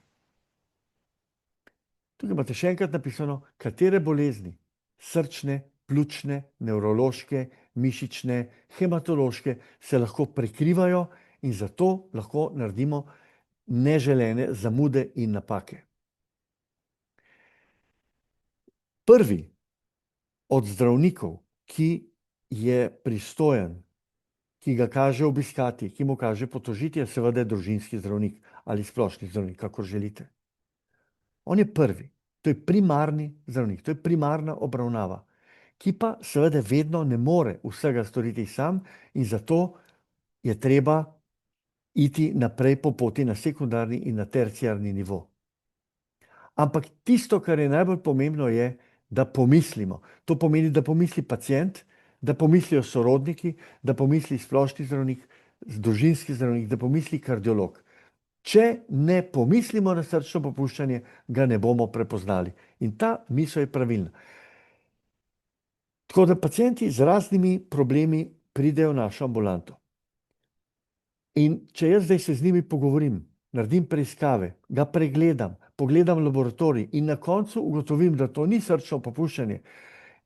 Tukaj imate še enkrat napisano, katere bolezni, srčne, pljučne, nevrološke, mišične, hematološke, se lahko prekrivajo in zato lahko naredimo neželene zamude in napake. Prvi od zdravnikov, ki je pristojen, ki ga kaže obiskati, ki mu kaže potožiti, je seveda družinski zdravnik ali splošni zdravnik, kakor želite. On je prvi, to je primarni zdravnik, to je primarna obravnava, ki pa seveda vedno ne more vsega storiti sam in zato je treba iti naprej po poti na sekundarni in na terciarni nivo. Ampak tisto, kar je najbolj pomembno, je, da pomislimo. To pomeni, da pomisli pacient, da pomislijo sorodniki, da pomisli splošni zdravnik, družinski zdravnik, da pomisli kardiolog. Če ne pomislimo na srčno popuščanje, ga ne bomo prepoznali. In ta misel je pravilna. Tako da pacienti z raznimi problemi pridejo v našo ambulanto. In če jaz zdaj se z njimi pogovorim, naredim preiskave, ga pregledam, pogledam laboratorij in na koncu ugotovim, da to ni srčno popuščanje,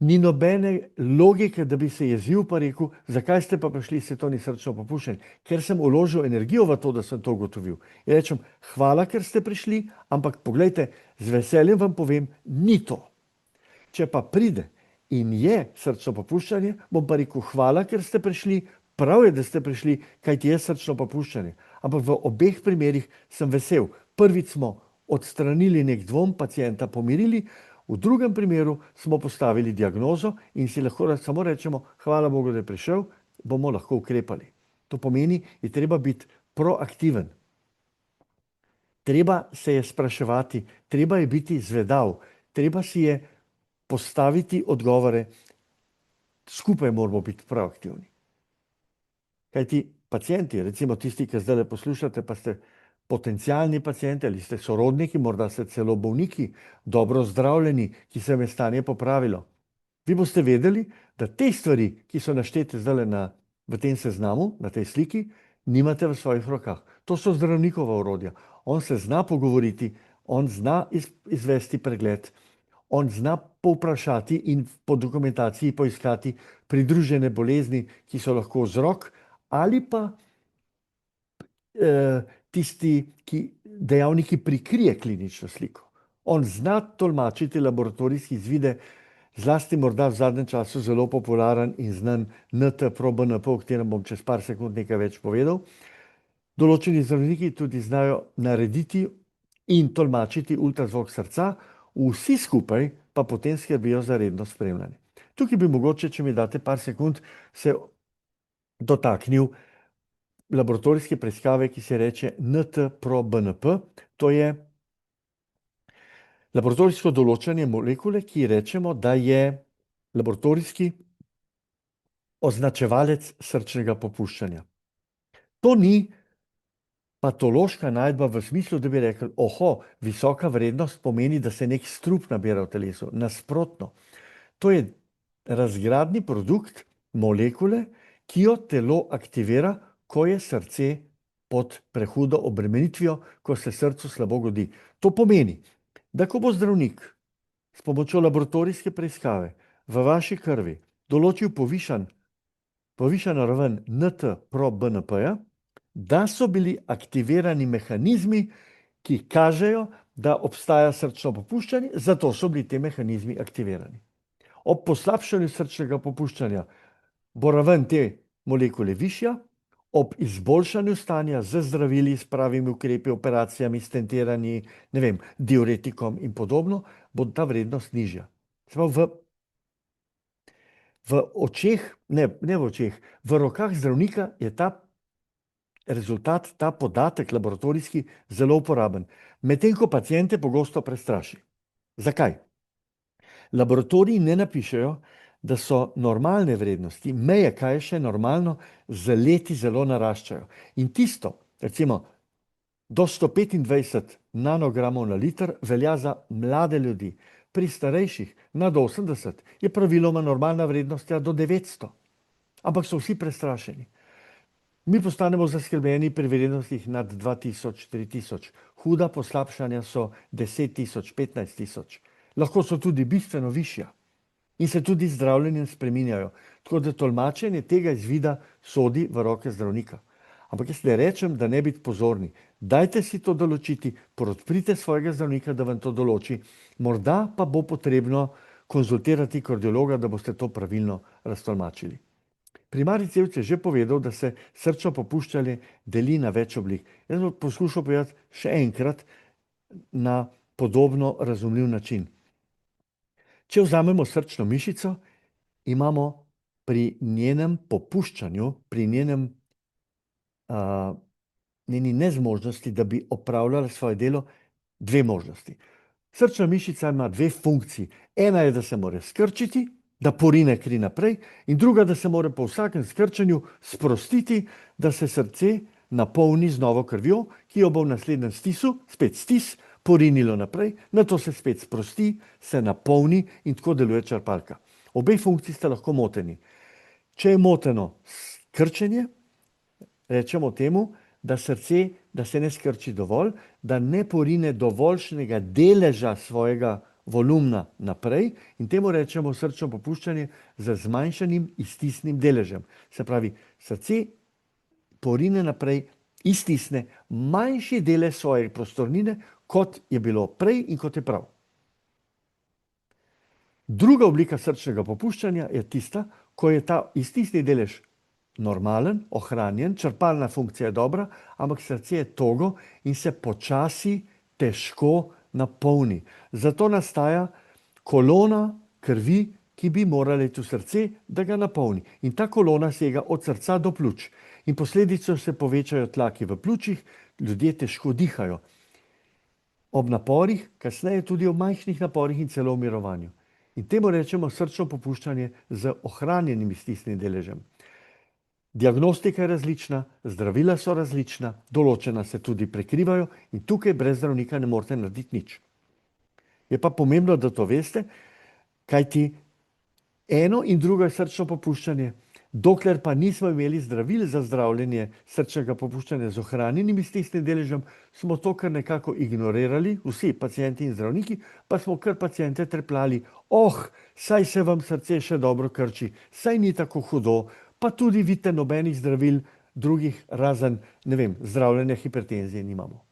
ni nobene logike, da bi se jezil pa rekel, zakaj ste pa prišli, se to ni srčno popuščanje, ker sem vložil energijo v to, da sem to ugotovil. In rečem, hvala, ker ste prišli, ampak poglejte, z veseljem vam povem, ni to. Če pa pride in je srčno popuščanje, bom pa rekel, hvala, ker ste prišli, prav je, da ste prišli, kajti je srčno popuščanje. Ampak v obeh primerih sem vesel. Prvič smo odstranili nek dvom, pacienta pomirili, v drugem primeru smo postavili diagnozo in si lahko samo rečemo, hvala Bogu, da je prišel, bomo lahko ukrepali. To pomeni, je treba biti proaktiven. Treba se je spraševati, treba je biti zvedav, treba si je postaviti odgovore, skupaj moramo biti proaktivni. Kajti pacienti, recimo tisti, ki zdaj poslušate, pa ste potencialni pacienti ali ste sorodniki, morda ste celo bolniki, dobro zdravljeni, ki se vam je stanje popravilo. Vi boste vedeli, da te stvari, ki so naštete zdaj v tem seznamu, na tej sliki, nimate v svojih rokah. To so zdravnikova orodja. On se zna pogovoriti, on zna izvesti pregled, on zna povprašati in po dokumentaciji poiskati pridružene bolezni, ki so lahko vzrok ali pa tisti dejavnik, ki prikrije klinično sliko. On zna tolmačiti laboratorijske izvide, zlasti morda v zadnjem času zelo popularen in znan NT-proBNP, o katerem bom čez par sekund nekaj več povedal. Določeni zdravniki tudi znajo narediti in tolmačiti ultrazvok srca, vsi skupaj pa potem skrbijo za redno spremljanje. Tukaj bi mogoče, če mi date par sekund, se dotaknil laboratorijske preiskave, ki se reče NT-proBNP. To je laboratorijsko določanje molekule, ki rečemo, da je laboratorijski označevalec srčnega popuščanja. To ni patološka najdba v smislu, da bi rekli, visoka vrednost pomeni, da se nek strup nabira v telesu. Nasprotno, to je razgradni produkt molekule, ki jo telo aktivira, ko je srce pod prehudo obremenitvijo, ko se srcu slabo godi. To pomeni, da ko bo zdravnik s pomočjo laboratorijske preiskave v vaši krvi določil povišano raven NT-proBNP-ja, da so bili aktivirani mehanizmi, ki kažejo, da obstaja srčno popuščanje, zato so bili te mehanizmi aktivirani. Ob poslabšanju srčnega popuščanja bo raven te molekule višja, ob izboljšanju stanja z zdravili, s pravimi ukrepi, operacijami, stentiranji, diuretikom in podobno, bo ta vrednost nižja. V očeh, ne v očeh, v rokah zdravnika je ta rezultat, ta podatek laboratorijski zelo uporaben, medtem ko paciente pogosto prestraši. Zakaj? Laboratoriji ne napišejo, da so normalne vrednosti, meje, kaj je še normalno, z leti zelo naraščajo. In tisto, recimo, do 125 nanogramov na liter velja za mlade ljudi. Pri starejših, nad 80, je praviloma normalna vrednost do 900. Ampak so vsi prestrašeni. Mi postanemo zaskrbljeni pri vrednostih nad 2000, 3000. Huda poslabšanja so 10 000, 15 000. Lahko so tudi bistveno višja. In se tudi zdravljenjem spreminjajo. Tako da tolmačenje tega izvida sodi v roke zdravnika. Ampak jaz ne rečem, da ne biti pozorni. Dajte si to določiti, podprite svojega zdravnika, da vam to določi. Morda pa bo potrebno konzultirati kardiologa, da boste to pravilno raztolmačili. Primarij Cevc je že povedal, da se srčno popuščanje deli na več oblik. Jaz bom poskušal povedati še enkrat na podobno razumljiv način. Če vzamemo srčno mišico, imamo pri njenem popuščanju, pri njeni nezmožnosti, da bi opravljala svoje delo, dve možnosti. Srčna mišica ima dve funkciji. Ena je, da se mora skrčiti, da porine kri naprej, in druga, da se mora po vsakem skrčanju sprostiti, da se srce napolni z novo krvjo, ki jo bo v naslednjem stisu, spet stis, porinilo naprej, nato se spet sprosti, se napolni in tako deluje črpalka. Obe funkciji sta lahko moteni. Če je moteno krčenje, rečemo temu, da srce, da se ne skrči dovolj, da ne porine dovoljšnega deleža svojega volumna naprej, in temu rečemo srčno popuščanje z zmanjšanim iztisnim deležem. Se pravi, srce porine naprej, iztisne manjši delež svoje prostornine, kot je bilo prej in kot je prav. Druga oblika srčnega popuščanja je tista, ko je ta iztisni delež normalen, ohranjen, črpalna funkcija je dobra, ampak srce je togo in se počasi težko napolni. Zato nastaja kolona krvi, ki bi morala iti v srce, da ga napolni. In ta kolona sega od srca do pljuč. In posledično se povečajo tlaki v pljučih, ljudje težko dihajo. Ob naporih, kasneje tudi ob majhnih naporih in celo v mirovanju. In temu rečemo srčno popuščanje z ohranjenim iztisnim deležem. Diagnostika je različna, zdravila so različna, določena se tudi prekrivajo in tukaj brez zdravnika ne morete narediti nič. Je pa pomembno, da to veste, kajti eno in drugo je srčno popuščanje. Dokler pa nismo imeli zdravil za zdravljenje srčnega popuščanja z ohranjenim stisnjenim deležem, smo to kar nekako ignorirali, vsi pacienti in zdravniki, pa smo kar paciente trepljali, saj se vam srce še dobro krči, saj ni tako hudo, pa tudi vidite nobenih zdravil drugih razen, zdravljenja hipertenzije nimamo.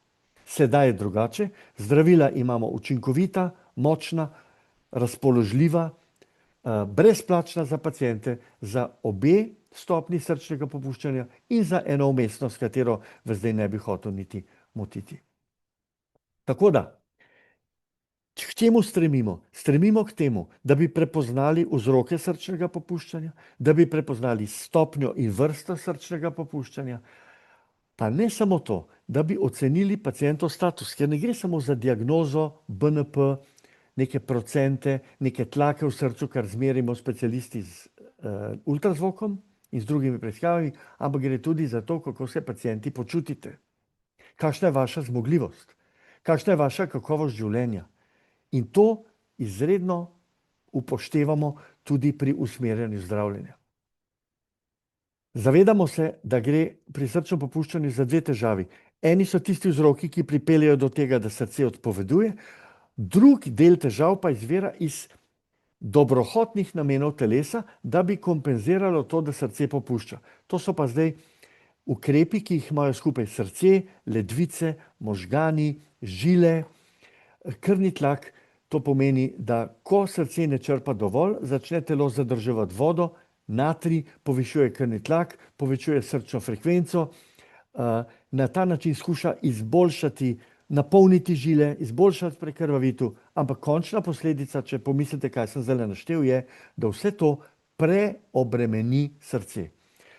Sedaj je drugače, zdravila imamo učinkovita, močna, razpoložljiva, brezplačna za paciente, za obe stopni srčnega popuščanja in za eno umestnost, katero vas zdaj ne bi hotel niti motiti. Tako da, k čemu stremimo? Stremimo k temu, da bi prepoznali vzroke srčnega popuščanja, da bi prepoznali stopnjo in vrsto srčnega popuščanja, pa ne samo to, da bi ocenili pacientov status, ker ne gre samo za diagnozo BNP, neke procente, neke tlake v srcu, kar zmerimo specialisti z ultrazvokom in z drugimi preiskavami, ampak gre tudi za to, kako se pacienti počutite. Kakšna je vaša zmogljivost? Kakšna je vaša kakovost življenja? In to izredno upoštevamo tudi pri usmerjanju zdravljenja. Zavedamo se, da gre pri srčnem popuščanju za dve težavi. Eni so tisti vzroki, ki pripeljejo do tega, da srce odpoveduje, drugi del težav pa izvira iz dobrohotnih namenov telesa, da bi kompenziralo to, da srce popušča. To so pa zdaj ukrepi, ki jih imajo skupaj srce, ledvice, možgani, žile, krvni tlak. To pomeni, da ko srce ne črpa dovolj, začne telo zadrževati vodo, natrij, povišuje krvni tlak, povečuje srčno frekvenco, na ta način skuša izboljšati, napolniti žile, izboljšati prekrvavitev, ampak končna posledica, če pomislite, kaj sem zdaj naštel, je, da vse to preobremeni srce.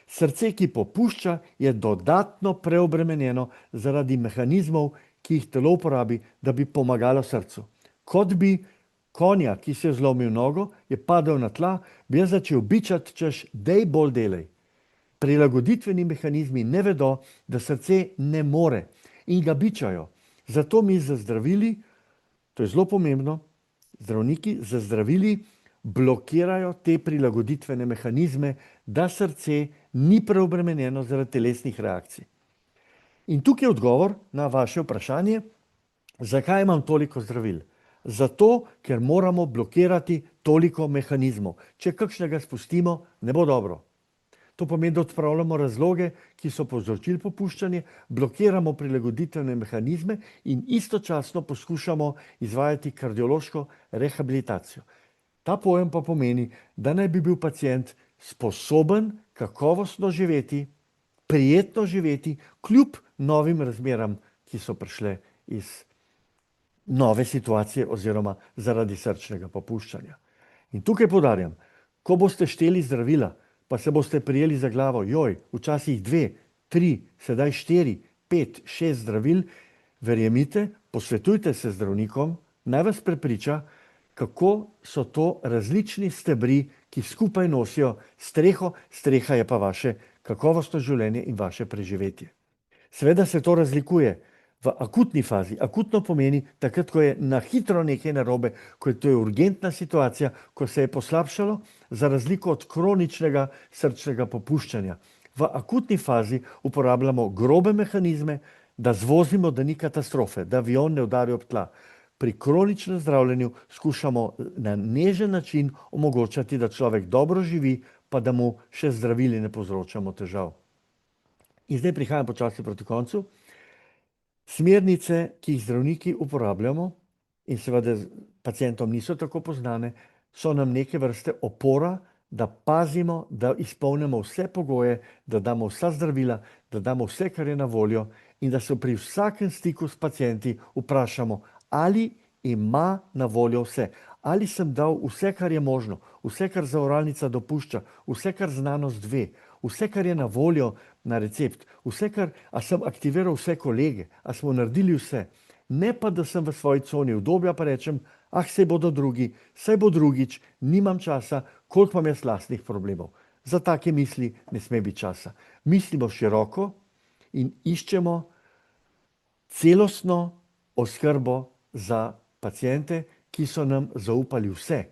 Srce, ki popušča, je dodatno preobremenjeno zaradi mehanizmov, ki jih telo uporabi, da bi pomagalo srcu. Kot bi konja, ki se je zlomil nogo, je padel na tla, bi jaz začel bičati, češ, dej bolj delaj. Prilagoditveni mehanizmi ne vedo, da srce ne more in ga bičajo. Zato mi z zdravili, to je zelo pomembno, zdravniki z zdravili blokirajo te prilagoditvene mehanizme, da srce ni preobremenjeno zaradi telesnih reakcij. In tukaj je odgovor na vaše vprašanje, zakaj imam toliko zdravil? Zato, ker moramo blokirati toliko mehanizmov. Če kakšnega spustimo, ne bo dobro. To pomeni, da odpravljamo razloge, ki so povzročili popuščanje, blokiramo prilagoditvene mehanizme in istočasno poskušamo izvajati kardiološko rehabilitacijo. Ta pojem pa pomeni, da naj bi bil pacient sposoben kakovostno živeti, prijetno živeti, kljub novim razmeram, ki so prišle iz nove situacije oziroma zaradi srčnega popuščanja. In tukaj poudarjam, ko boste šteli zdravila, pa se boste prijeli za glavo, včasih 2, 3, sedaj 4, 5, 6 zdravil, verjemite, posvetujte se z zdravnikom, naj vas prepriča, kako so to različni stebri, ki skupaj nosijo streho, streha je pa vaše kakovostno življenje in vaše preživetje. Seveda se to razlikuje v akutni fazi. Akutno pomeni takrat, ko je na hitro nekaj narobe, ko je to urgentna situacija, ko se je poslabšalo, za razliko od kroničnega srčnega popuščanja. V akutni fazi uporabljamo grobe mehanizme, da zvozimo, da ni katastrofe, da avion ne udari ob tla. Pri kroničnem zdravljenju skušamo na nežen način omogočati, da človek dobro živi, pa da mu še zdravili ne povzročamo težav. In zdaj prihajam počasi proti koncu. Smernice, ki jih zdravniki uporabljamo in seveda pacientom niso tako poznane, so nam neke vrste opora, da pazimo, da izpolnimo vse pogoje, da damo vsa zdravila, da damo vse, kar je na voljo in da se pri vsakem stiku s pacienti vprašamo, ali ima na voljo vse. Ali sem dal vse, kar je možno, vse, kar zavarovalnica dopušča, vse, kar znanost ve, vse, kar je na voljo na recept, vse, a sem aktiviral vse kolege, a smo naredili vse. Ne pa, da sem v svoji coni udobja, pa rečem, saj bodo drugi, saj bo drugič, nimam časa, koliko imam jaz lastnih problemov. Za take misli ne sme biti časa. Mislimo široko in iščemo celostno oskrbo za paciente, ki so nam zaupali vse.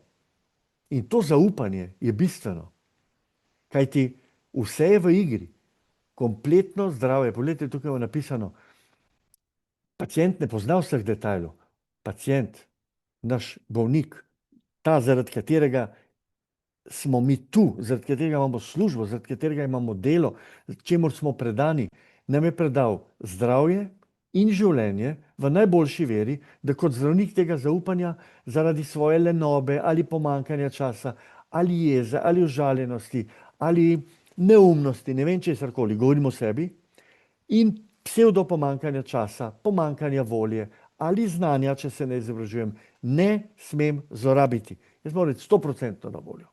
In to zaupanje je bistveno, kajti vse je v igri. Kompletno zdravje. Poglejte, tukaj je napisano, pacient ne pozna vseh detajlov. Pacient, naš bolnik, ta, zaradi katerega smo mi tu, zaradi katerega imamo službo, zaradi katerega imamo delo, čemur smo predani, nam je predal zdravje in življenje v najboljši veri, da kot zdravnik tega zaupanja zaradi svoje lenobe ali pomanjkanja časa, ali jeze, ali užaljenosti, ali neumnosti, ne vem česarkoli, govorimo o sebi, in psevdo pomanjkanja časa, pomanjkanja volje ali znanja, če se ne izobražujem, ne smem zlorabiti. Jaz moram biti 100% na voljo.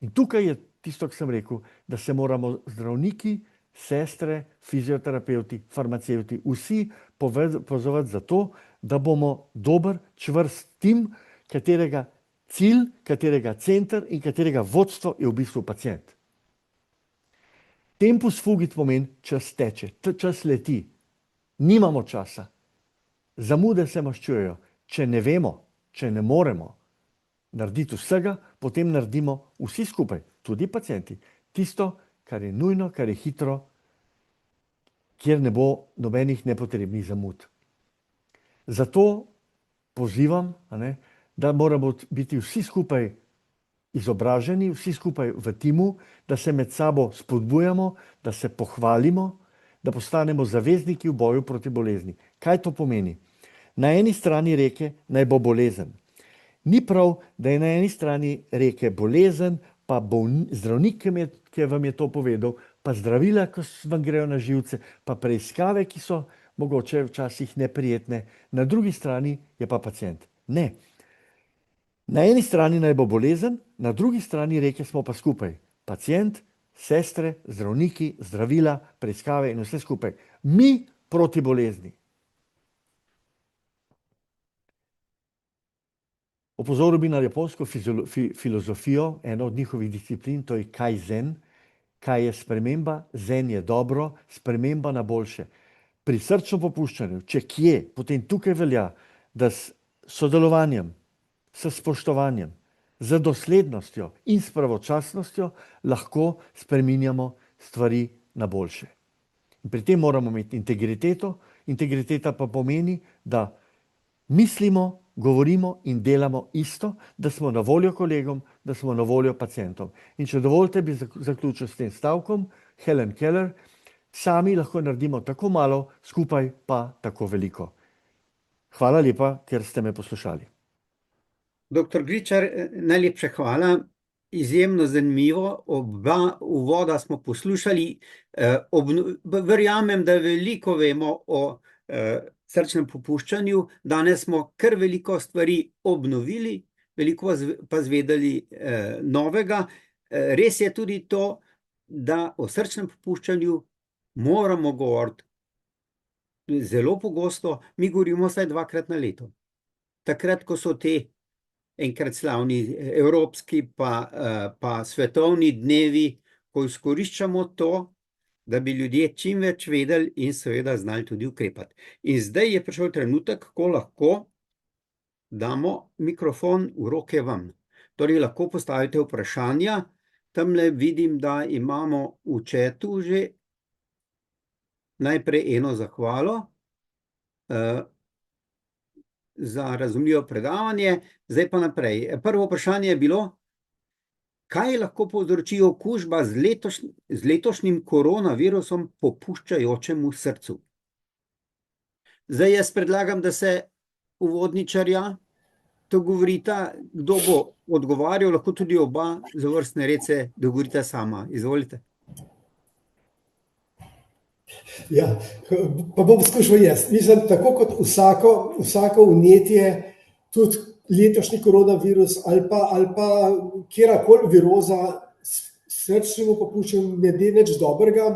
In tukaj je tisto, kar sem rekel, da se moramo zdravniki, sestre, fizioterapeuti, farmacevti, vsi povezovati za to, da bomo dober, čvrst tim, katerega cilj, katerega center in katerega vodstvo je v bistvu pacient. Tempus fugit pomeni, čas teče, čas leti. Nimamo časa. Zamude se maščujejo. Če ne vemo, če ne moremo narediti vsega, potem naredimo vsi skupaj, tudi pacienti, tisto, kar je nujno, kar je hitro, kjer ne bo nobenih nepotrebnih zamud. Zato pozivam, da moramo biti vsi skupaj izobraženi, vsi skupaj v timu, da se med sabo spodbujamo, da se pohvalimo, da postanemo zavezniki v boju proti bolezni. Kaj to pomeni? Na eni strani reke naj bo bolezen. Ni prav, da je na eni strani reke bolezen, pa zdravnik, ki vam je to povedal, pa zdravila, ki vam grejo na živce, pa preiskave, ki so mogoče včasih neprijetne. Na drugi strani je pa pacient. Ne. Na eni strani naj bo bolezen, na drugi strani reke smo pa skupaj. Pacient, sestre, zdravniki, zdravila, preiskave in vse skupaj. Mi proti bolezni. Opozoril bi na japonsko filozofijo, eno od njihovih disciplin, to je kaizen. Kaj je sprememba? Zen je dobro, sprememba na boljše. Pri srčnem popuščanju, če kje, potem tukaj velja, da s sodelovanjem, s spoštovanjem, z doslednostjo in s pravočasnostjo lahko spreminjamo stvari na boljše. In pri tem moramo imeti integriteto. Integriteta pa pomeni, da mislimo, govorimo in delamo isto, da smo na voljo kolegom, da smo na voljo pacientom. In če dovolite, bi zaključil s tem stavkom, Helen Keller, sami lahko naredimo tako malo, skupaj pa tako veliko. Hvala lepa, ker ste me poslušali. Dr. Gričar, najlepša hvala. Izjemno zanimivo. Oba uvoda smo poslušali. Verjamem, da veliko vemo o srčnem popuščanju. Danes smo kar veliko stvari obnovili, veliko pa zvedeli novega. Res je tudi to, da o srčnem popuščanju moramo govoriti zelo pogosto. Mi govorimo vsaj 2-krat na leto. Takrat, ko so te enkrat slavni evropski pa svetovni dnevi, ko izkoriščamo to, da bi ljudje čim več vedeli in seveda znali tudi ukrepati. In zdaj je prišel trenutek, ko lahko damo mikrofon v roke vam. Torej lahko postavite vprašanja. Tamle vidim, da imamo v chatu že najprej eno zahvalo za razumljivo predavanje. Zdaj pa naprej. Prvo vprašanje je bilo, kaj lahko povzroči okužba z letošnjim koronavirusom popuščajočemu srcu? Zdaj jaz predlagam, da se uvodničarja to govorita, kdo bo odgovarjal, lahko tudi oba zavrstne rece dogovorita sama. Izvolite. Ja, pa bom skušal jaz. Mislim, tako kot vsako vnetje, tudi letošnji koronavirus ali pa kjerkoli viroza srčnemu popuščanju ne de nič dobrega.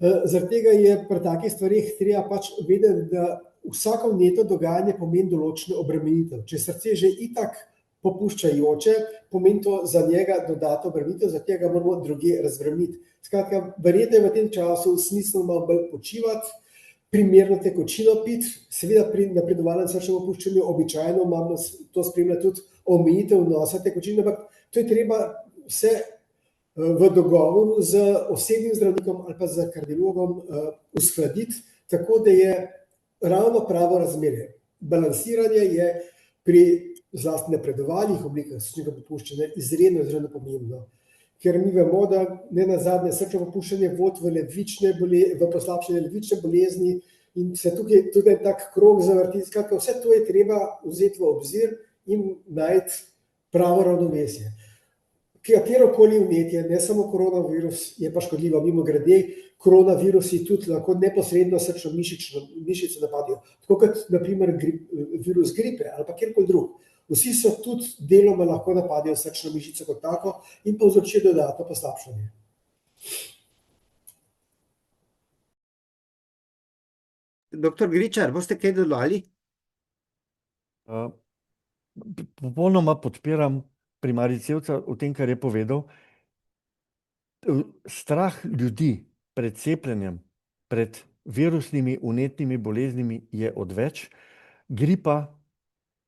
Zaradi tega je pri takih stvarih treba pač vedeti, da vsako vneto dogajanje pomeni določeno obremenitev. Če srce že itak popuščajoče, pomeni to za njega dodatno obremenitev, zato ga moramo drugje razbremeniti. Skratka, verjetno je v tem času smiselno malo bolj počivati, primerno tekočino piti, seveda pri napredovalnem srčnem popuščanju običajno imamo to spremlja tudi omejitev vnosa tekočine, ampak to je treba vse v dogovoru z osebnim zdravnikom ali pa z kardiologom uskladiti, tako da je ravno pravo razmerje. Balansiranje je pri zlasti napredovalnih oblikah srčnega popuščanja izredno pomembno, ker mi vemo, da ne nazadnje srčno popuščanje vodi v poslabšanje ledvične bolezni in se tukaj tudi tak krog zavrti. Skratka, vse to je treba vzeti v obzir in najti pravo ravnovesje. Katerokoli vnetje, ne samo koronavirus, je pa škodljivo. Mimogrede, koronavirusi tudi lahko neposredno srčno mišico napadijo, tako kot na primer virus gripe ali pa kjerkoli drug. Vsi so tudi deloma lahko napadijo srčno mišico kot tako in povzročijo dodatno poslabšanje. Doktor Gričar, boste kaj dodali? Popolnoma podpiram primarij Cevca v tem, kar je povedal. Strah ljudi pred cepljenjem, pred virusnimi vnetnimi boleznimi je odveč. Gripa,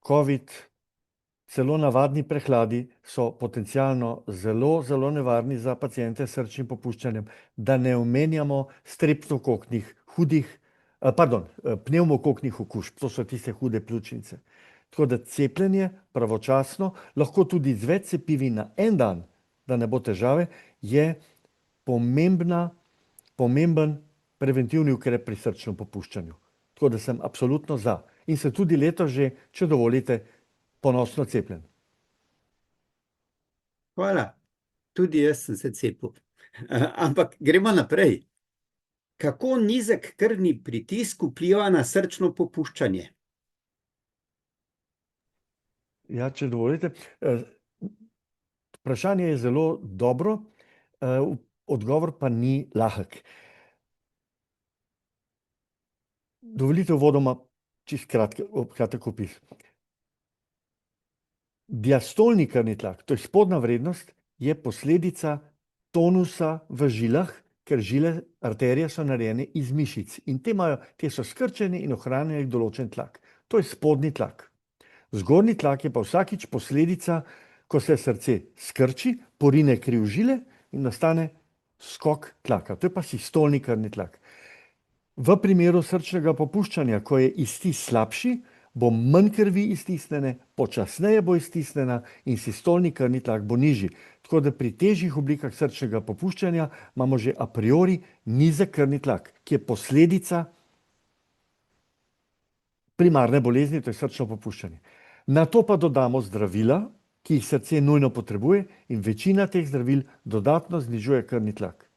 COVID, celo navadni prehladi so potencialno zelo nevarni za paciente s srčnim popuščanjem, da ne omenjamo streptokoknih pnevmokoknih okužb, to so tiste hude pljučnice. Tako da cepljenje pravočasno, lahko tudi z več cepivi na en dan, da ne bo težave, je pomemben preventivni ukrep pri srčnem popuščanju. Tako da sem absolutno za. In se tudi letos že, če dovolite, ponosno cepljen. Hvala. Tudi jaz sem se cepil. Ampak gremo naprej. Kako nizek krvni pritisk vpliva na srčno popuščanje? Ja, če dovolite. Vprašanje je zelo dobro, odgovor pa ni lahek. Dovolite uvodoma čisto kratek opis. Diastolni krvni tlak, to je spodnja vrednost, je posledica tonusa v žilah, ker žile, arterije so narejene iz mišic in te so skrčene in ohranjajo določen tlak. To je spodnji tlak. Zgornji tlak je pa vsakič posledica, ko se srce skrči, porine kri v žile in nastane skok tlaka. To je pa sistolni krvni tlak. V primeru srčnega popuščanja, ko je iztis slabši, bo manj krvi iztisnjene, počasneje bo iztisnjena in sistolni krvni tlak bo nižji. Tako da pri težjih oblikah srčnega popuščanja imamo že a priori nizek krvni tlak, ki je posledica primarne bolezni, to je srčno popuščanje. Na to pa dodamo zdravila, ki jih srce nujno potrebuje in večina teh zdravil dodatno znižuje krvni tlak.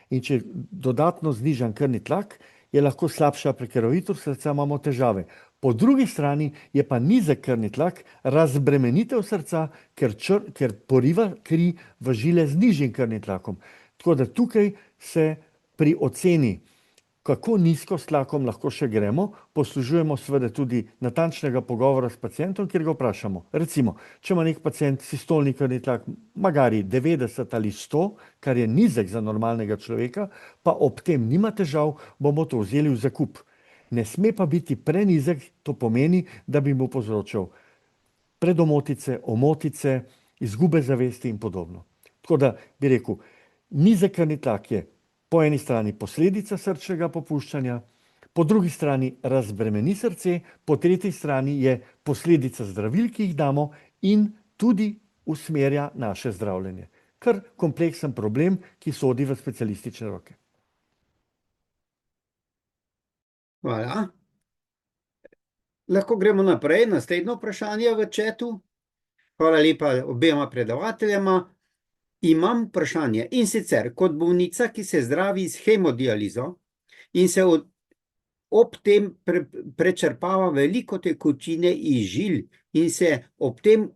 In če dodatno znižan krvni tlak, je lahko slabša prekrvavitev srca, imamo težave. Po drugi strani je pa nizek krvni tlak razbremenitev srca, ker poriva kri v žile z nižjim krvnim tlakom. Tako da tukaj se pri oceni, kako nizko s tlakom lahko še gremo, poslužujemo seveda tudi natančnega pogovora s pacientom, kjer ga vprašamo. Recimo, če ima nek pacient sistolni krvni tlak, magari 90 ali 100, kar je nizek za normalnega človeka, pa ob tem nima težav, bomo to vzeli v zakup. Ne sme pa biti prenizek, to pomeni, da bi mu povzročal predomotice, omotice, izgube zavesti in podobno. Tako da bi rekel, nizek krvni tlak je po eni strani posledica srčnega popuščanja, po drugi strani razbremeni srce, po tretji strani je posledica zdravil, ki jih damo in tudi usmerja naše zdravljenje. Kar kompleksen problem, ki sodi v specialistične roke. Hvala. Lahko gremo naprej. Naslednje vprašanje v chatu. Hvala lepa obema predavateljema. Imam vprašanje in sicer kot bolnica, ki se zdravi s hemodializo in se ob tem prečrpava veliko tekočine iz žil in se ob tem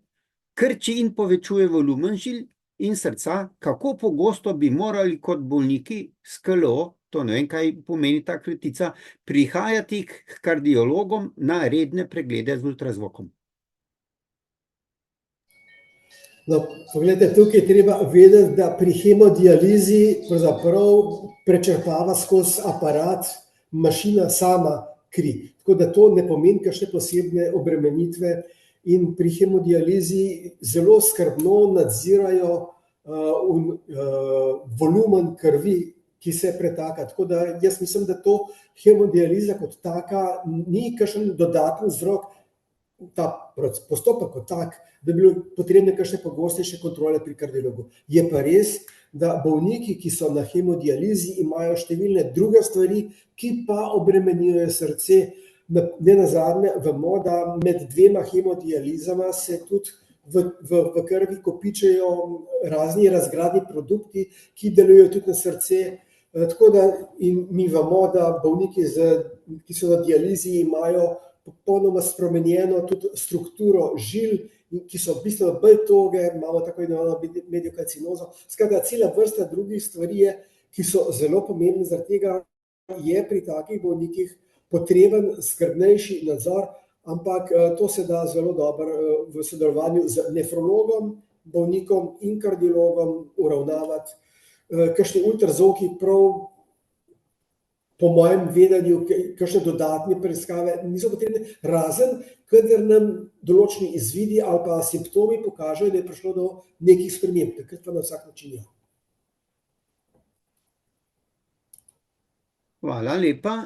krči in povečuje volumen žil in srca, kako pogosto bi morali kot bolniki s KLO, to ne vem, kaj pomeni ta kratica, prihajati k kardiologom na redne preglede z ultrazvokom? No, poglejte, tukaj je treba vedeti, da pri hemodializi pravzaprav prečrpava skozi aparat mašina sama kri. Tako da to ne pomeni kakšne posebne obremenitve in pri hemodializi zelo skrbno nadzirajo volumen krvi, ki se pretaka. Tako da jaz mislim, da to hemodializa kot taka ni kakšen dodaten vzrok, ta postopek kot tak, da bi bilo potrebne kakšne pogostejše kontrole pri kardiologu. Je pa res, da bolniki, ki so na hemodializi, imajo številne druge stvari, ki pa obremenjujejo srce. Nenazadnje vemo, da med dvema hemodializama se tudi v krvi kopičijo razni razgradni produkti, ki delujejo tudi na srce. Tako da in mi vemo, da bolniki, ki so na dializi, imajo popolnoma spremenjeno tudi strukturo žil, ki so bistveno bolj toge, imamo tako imenovano mediokalcinozo. Skratka, cela vrsta drugih stvari je, ki so zelo pomembne, zaradi tega je pri takih bolnikih potreben skrbnejši nadzor, ampak to se da zelo dobro v sodelovanju z nefrologom, bolnikom in kardiologom uravnavati. Kakšni ultrazvoki prav po mojem vedenju, kakšne dodatne preiskave niso potrebne, razen kadar nam določeni izvidi ali pa simptomi pokažejo, da je prišlo do nekih sprememb, takrat pa na vsak način je. Hvala lepa.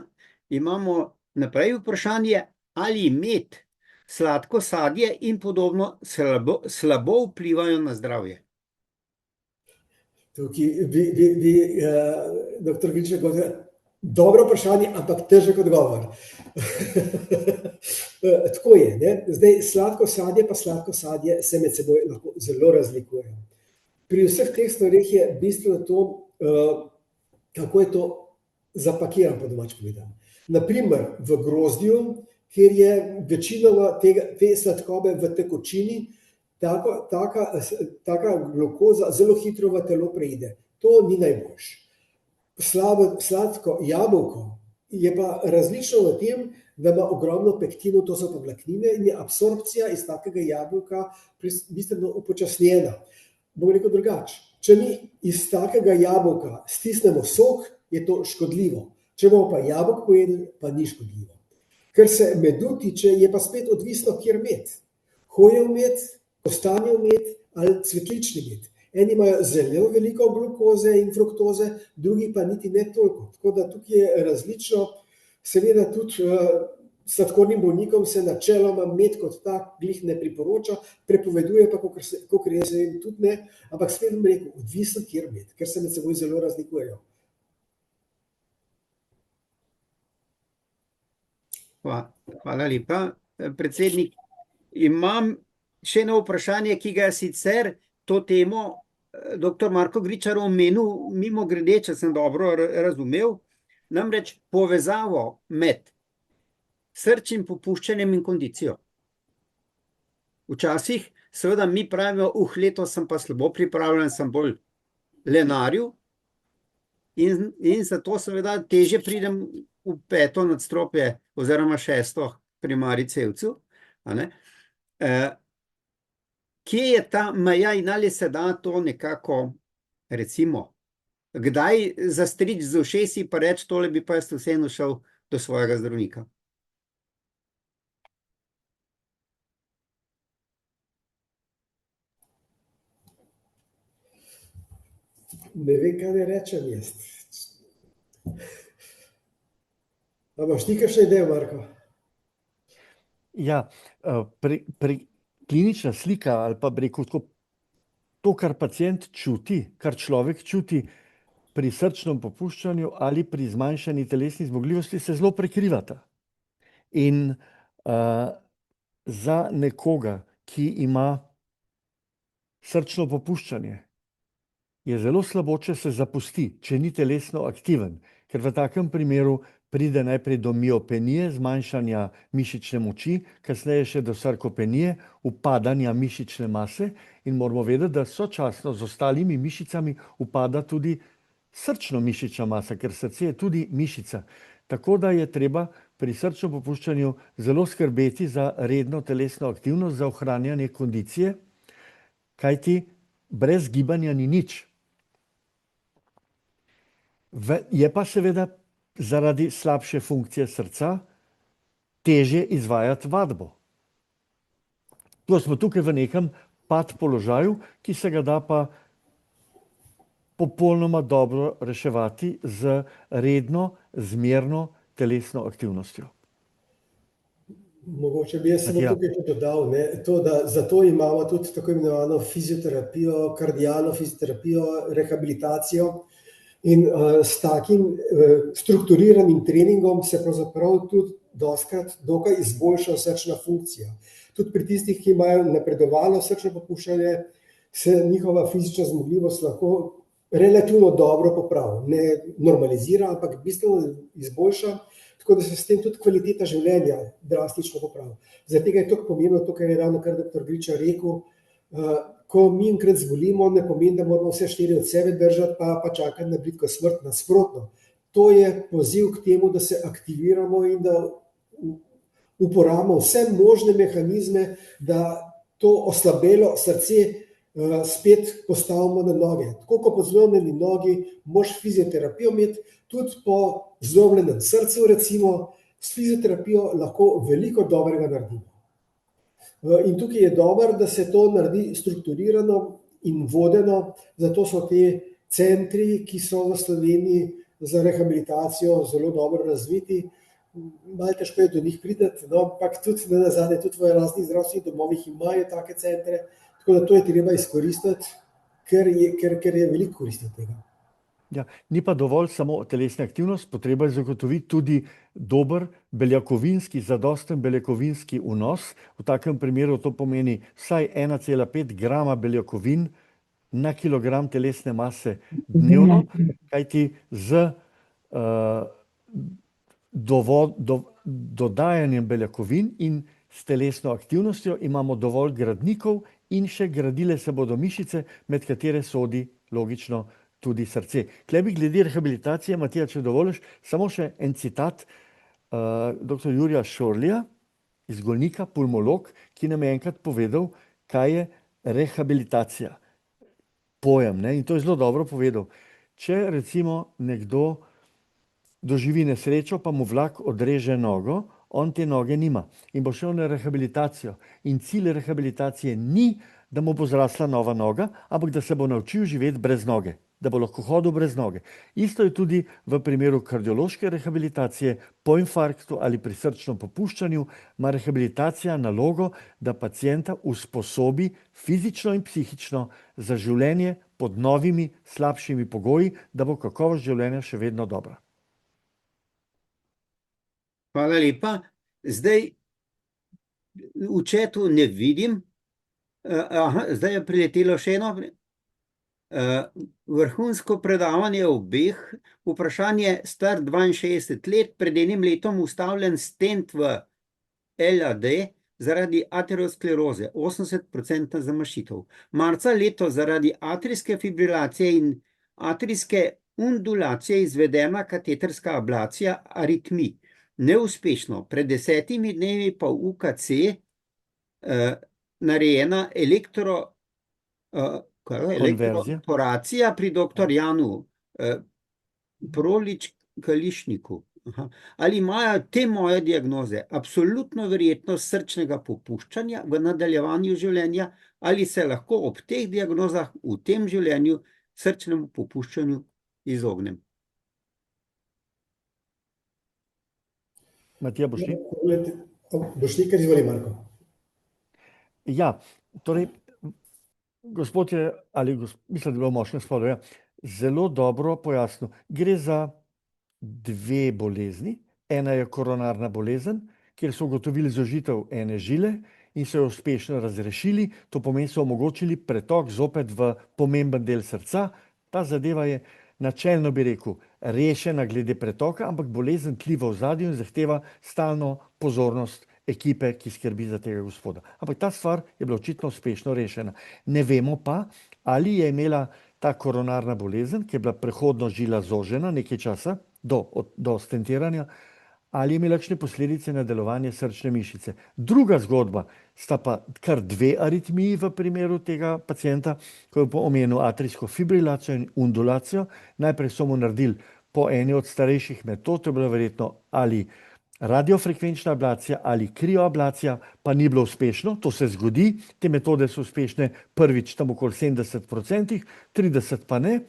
Imamo naprej vprašanje, ali med, sladko sadje in podobno slabo vplivajo na zdravje. Tukaj bi doktor Vilček govoril, dobro vprašanje, ampak težek odgovor. Tako je, ne? Zdaj, sladko sadje se med seboj lahko zelo razlikujejo. Pri vseh teh stvareh je bistveno to, kako je to zapakirano, po domače povedano. Naprimer, v grozdju, kjer je večinoma te sladkobe v tekočini, taka glukoza zelo hitro v telo preide. To ni najboljše. Sladko jabolko je pa različno v tem, da ima ogromno pektinov, to so pa vlaknine, in je absorpcija iz takega jabolka bistveno upočasnjena. Bom rekel drugače, če mi iz takega jabolka stisnemo sok, je to škodljivo. Če bomo pa jabolk pojedli, pa ni škodljivo. Ker se medu tiče, je pa spet odvisno, kjer med. Hojev med, kostanjev med ali cvetlični med. Eni imajo zelo veliko glukoze in fruktoze, drugi pa niti ne toliko. Tako da tukaj je različno. Seveda tudi sladkornim bolnikom se načeloma med kot tak glih ne priporoča, prepoveduje pa, kakor jaz vem, tudi ne, ampak spet bom rekel, odvisno kjer med, ker se med seboj zelo razlikujejo. Hvala lepa, predsednik. Imam še eno vprašanje, ki ga sicer to temo dr. Marko Gričar omenil, mimogrede, če sem dobro razumel, namreč povezavo med srčnim popuščanjem in kondicijo. Včasih seveda mi pravimo, letos sem pa slabo pripravljen, sem bolj lenarju in zato seveda težje pridem v peto nadstropje oziroma šesto pri Mari Cevcu. Kje je ta meja in ali se da to nekako, recimo, kdaj zastrič z ušesi pa reči, tole bi pa jaz vseeno šel do svojega zdravnika? Ne vem, kaj ne rečem jaz. A imaš ti kakšne ideje, Marko? Ja, klinična slika ali pa bi rekel tako, to, kar pacient čuti, kar človek čuti pri srčnem popuščanju ali pri zmanjšanju telesnih zmogljivosti, se zelo prekrivata. In za nekoga, ki ima srčno popuščanje, je zelo slabo, če se zapusti, če ni telesno aktiven, ker v takem primeru pride najprej do miopenije, zmanjšanja mišične moči, kasneje še do sarkopenije, upadanja mišične mase in moramo vedeti, da sočasno z ostalimi mišicami upada tudi srčno-mišična masa, ker srce je tudi mišica. Tako da je treba pri srčnem popuščanju zelo skrbeti za redno telesno aktivnost, za ohranjanje kondicije, kajti brez gibanja ni nič. Je pa seveda zaradi slabše funkcije srca težje izvajati vadbo. To smo tukaj v nekem pad položaju, ki se ga da pa popolnoma dobro reševati z redno, zmerno telesno aktivnostjo. Mogoče bi jaz samo tukaj še dodal, to, da zato imamo tudi tako imenovano fizioterapijo, kardialno fizioterapijo, rehabilitacijo in s takim strukturiranim treningom se pravzaprav tudi dostikrat dokaj izboljša srčna funkcija. Tudi pri tistih, ki imajo napredovalo srčno popuščanje, se njihova fizična zmogljivost lahko relativno dobro popravi. Ne normalizira, ampak bistveno izboljša, tako da se s tem tudi kvaliteta življenja drastično popravi. Zaradi tega je tako pomembno to, kar je ravnokar dr. Gričar rekel, ko mi enkrat zbolimo, ne pomeni, da moramo vse 4 od sebe držati, pa čakati na bridko smrt. Nasprotno. To je poziv k temu, da se aktiviramo in da uporabimo vse možne mehanizme, da to oslabelo srce spet postavimo na noge. Tako kot po zlomljeni nogi moraš fizioterapijo imeti, tudi po zlomljenem srcu, recimo, s fizioterapijo lahko veliko dobrega naredimo. In tukaj je dobro, da se to naredi strukturirano in vodeno, zato so te centri, ki so v Sloveniji za rehabilitacijo zelo dobro razviti. Malo težko je do njih priti, ampak tudi nazadnje, tudi v raznih zdravstvenih domovih imajo take centre, tako da to je treba izkoristiti, ker je veliko koristi od tega. Ja, ni pa dovolj samo telesna aktivnost, potreba je zagotoviti tudi dober beljakovinski, zadosten beljakovinski vnos. V takem primeru to pomeni vsaj 1,5 grama beljakovin na kilogram telesne mase dnevno, kajti z dodajanjem beljakovin in s telesno aktivnostjo imamo dovolj gradnikov in še gradile se bodo mišice, med katere sodi logično tudi srce. Tle bi glede rehabilitacije, Matija, če dovoliš, samo še en citat dr. Jurija Šorlija iz Golnika, pulmolog, ki nam je enkrat povedal, kaj je rehabilitacija. Pojem, in to je zelo dobro povedal. Če recimo nekdo doživi nesrečo, pa mu vlak odreže nogo, on te noge nima in bo šel na rehabilitacijo. In cilj rehabilitacije ni, da mu bo zrasla nova noga, ampak da se bo naučil živeti brez noge, da bo lahko hodil brez noge. Isto je tudi v primeru kardiološke rehabilitacije, po infarktu ali pri srčnem popuščanju, ima rehabilitacija nalogo, da pacienta usposobi fizično in psihično za življenje pod novimi, slabšimi pogoji, da bo kakovost življenja še vedno dobra. Hvala lepa. Zdaj v chatu ne vidim. Zdaj je priletelo še eno. Vrhunsko predavanje obeh. Vprašanje: star 62 let, pred enim letom ustavljen stent v LAD zaradi ateroskleroze, 80% zamašitev. Marca leto zaradi atrijske fibrilacije in atrijske undulacije izvedena kateterska ablacija aritmij. Neuspešno. Pred 10 dnevi pa v UKC narejena elektroporacija pri dr. Janu Prolič-Kališniku. Ali imajo te moje diagnoze absolutno verjetnost srčnega popuščanja v nadaljevanju življenja, ali se lahko ob teh diagnozah v tem življenju srčnemu popuščanju izognem? Matija, boš ti? Boš ti, kar izvoli, Marko. Ja, torej, gospod je, mislim, da je bilo močne spolu, zelo dobro pojasnil. Gre za 2 bolezni. Ena je koronarna bolezen, kjer so ugotovili zožitev ene žile in so jo uspešno razrešili. To pomeni, so omogočili pretok zopet v pomemben del srca. Ta zadeva je načelno, bi rekel, rešena glede pretoka, ampak bolezen tli v ozadju in zahteva stalno pozornost ekipe, ki skrbi za tega gospoda. Ampak ta stvar je bila očitno uspešno rešena. Ne vemo pa, ali je imela ta koronarna bolezen, ki je bila prehodno žila zožena nekaj časa do stentiranja, ali je imela kakšne posledice na delovanje srčne mišice. Druga zgodba sta pa kar dve aritmiji v primeru tega pacienta, ko je omenil atrijsko fibrilacijo in undulacijo. Najprej so mu naredili po eni od starejših metod, to je bilo verjetno ali radiofrekvenčna ablacija ali krioablacija, pa ni bilo uspešno. To se zgodi, te metode so uspešne prvič tam okoli 70%, 30% pa ne.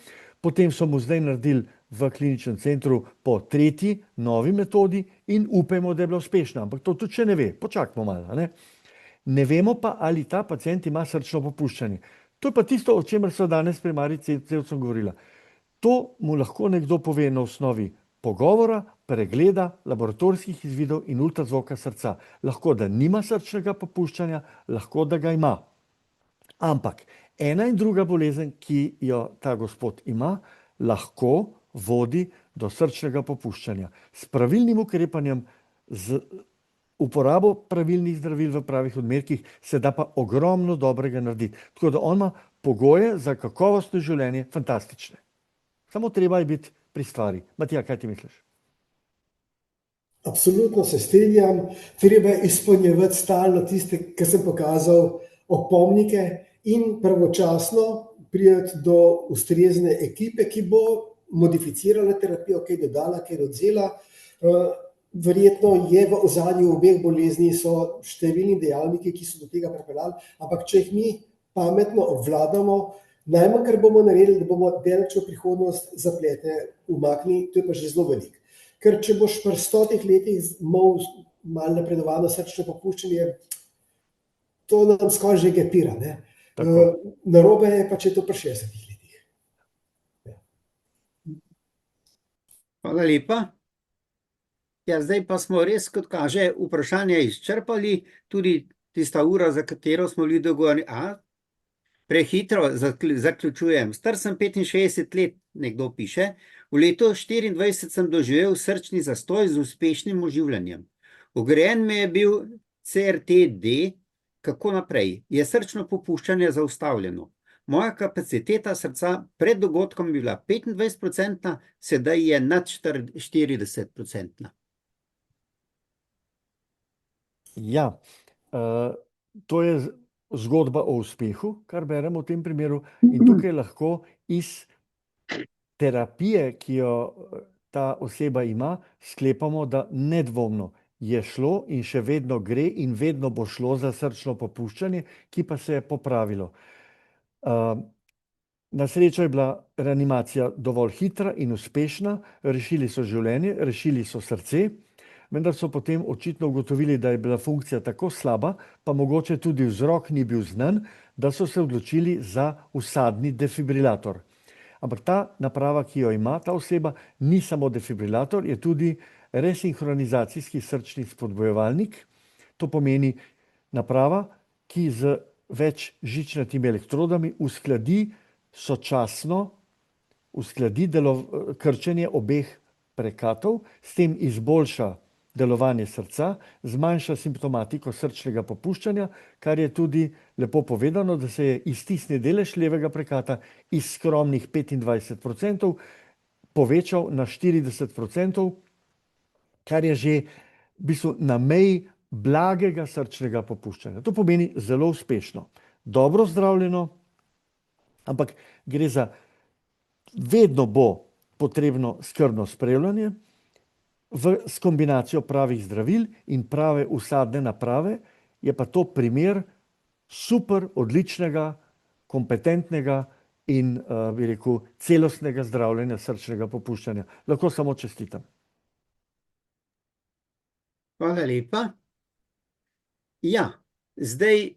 Potem so mu zdaj naredili v kliničnem centru po tretji, novi metodi in upajmo, da je bila uspešna. Ampak to tudi še ne ve, počakajmo malo. Ne vemo pa, ali ta pacient ima srčno popuščanje. To je pa tisto, o čemer so danes primarij Cevcem govorila. To mu lahko nekdo pove na osnovi pogovora, pregleda, laboratorijskih izvidov in ultrazvoka srca. Lahko, da nima srčnega popuščanja, lahko, da ga ima. Ampak ena in druga bolezen, ki jo ta gospod ima, lahko vodi do srčnega popuščanja. S pravilnim ukrepanjem, z uporabo pravilnih zdravil v pravih odmerkih se da pa ogromno dobrega narediti. Tako da on ima pogoje za kakovostno življenje fantastične. Samo treba je biti pri stvari. Matija, kaj ti misliš? Absolutno se strinjam. Treba je izpolnjevati stalno tiste, kar sem pokazal, opomnike in pravočasno priti do ustrezne ekipe, ki bo modificirala terapijo, kaj dodala, kaj odzela. Verjetno je v ozadju obeh bolezni so številni dejavniki, ki so do tega pripeljali, ampak če jih mi pametno obvladamo, najmanj, kar bomo naredili, da bomo daleč v prihodnost zaplete umaknili, to je pa že zelo veliko. Ker če boš pri 100 letih imel malo napredovano srčno popuščanje, to nam skoraj že gepira. Narobe je pa, če je to pri 60 letih. Hvala lepa. Ja, zdaj pa smo res, kot kaže, vprašanja izčrpali, tudi tista ura, za katero smo bili dogovorjeni. Prehitro zaključujem. Star sem 65 let, nekdo piše. V letu 24 sem doživel srčni zastoj z uspešnim oživljanjem. Ugrajen mi je bil CRT-D. Kako naprej? Je srčno popuščanje zaustavljeno? Moja kapaciteta srca pred dogodkom je bila 25%, sedaj je nad 40%. Ja, to je zgodba o uspehu, kar beremo v tem primeru, in tukaj lahko iz terapije, ki jo ta oseba ima, sklepamo, da nedvomno je šlo in še vedno gre in vedno bo šlo za srčno popuščanje, ki pa se je popravilo. Na srečo je bila reanimacija dovolj hitra in uspešna, rešili so življenje, rešili so srce, vendar so potem očitno ugotovili, da je bila funkcija tako slaba, pa mogoče tudi vzrok ni bil znan, da so se odločili za vsadni defibrilator. Ampak ta naprava, ki jo ima ta oseba, ni samo defibrilator, je tudi resinhronizacijski srčni spodbojevalnik. To pomeni naprava, ki z več žičnatimi elektrodami sočasno uskladi krčenje obeh prekatov, s tem izboljša delovanje srca, zmanjša simptomatiko srčnega popuščanja, kar je tudi lepo povedano, da se je iztisnjen delež levega prekata iz skromnih 25% povečal na 40%, kar je že v bistvu na meji blagega srčnega popuščanja. To pomeni zelo uspešno, dobro zdravljeno, ampak gre za vedno bo potrebno skrbno spremljanje s kombinacijo pravih zdravil in prave vsadne naprave, je pa to primer super, odličnega, kompetentnega in bi rekel celostnega zdravljenja srčnega popuščanja. Lahko samo čestitam. Hvala lepa. Ja, zdaj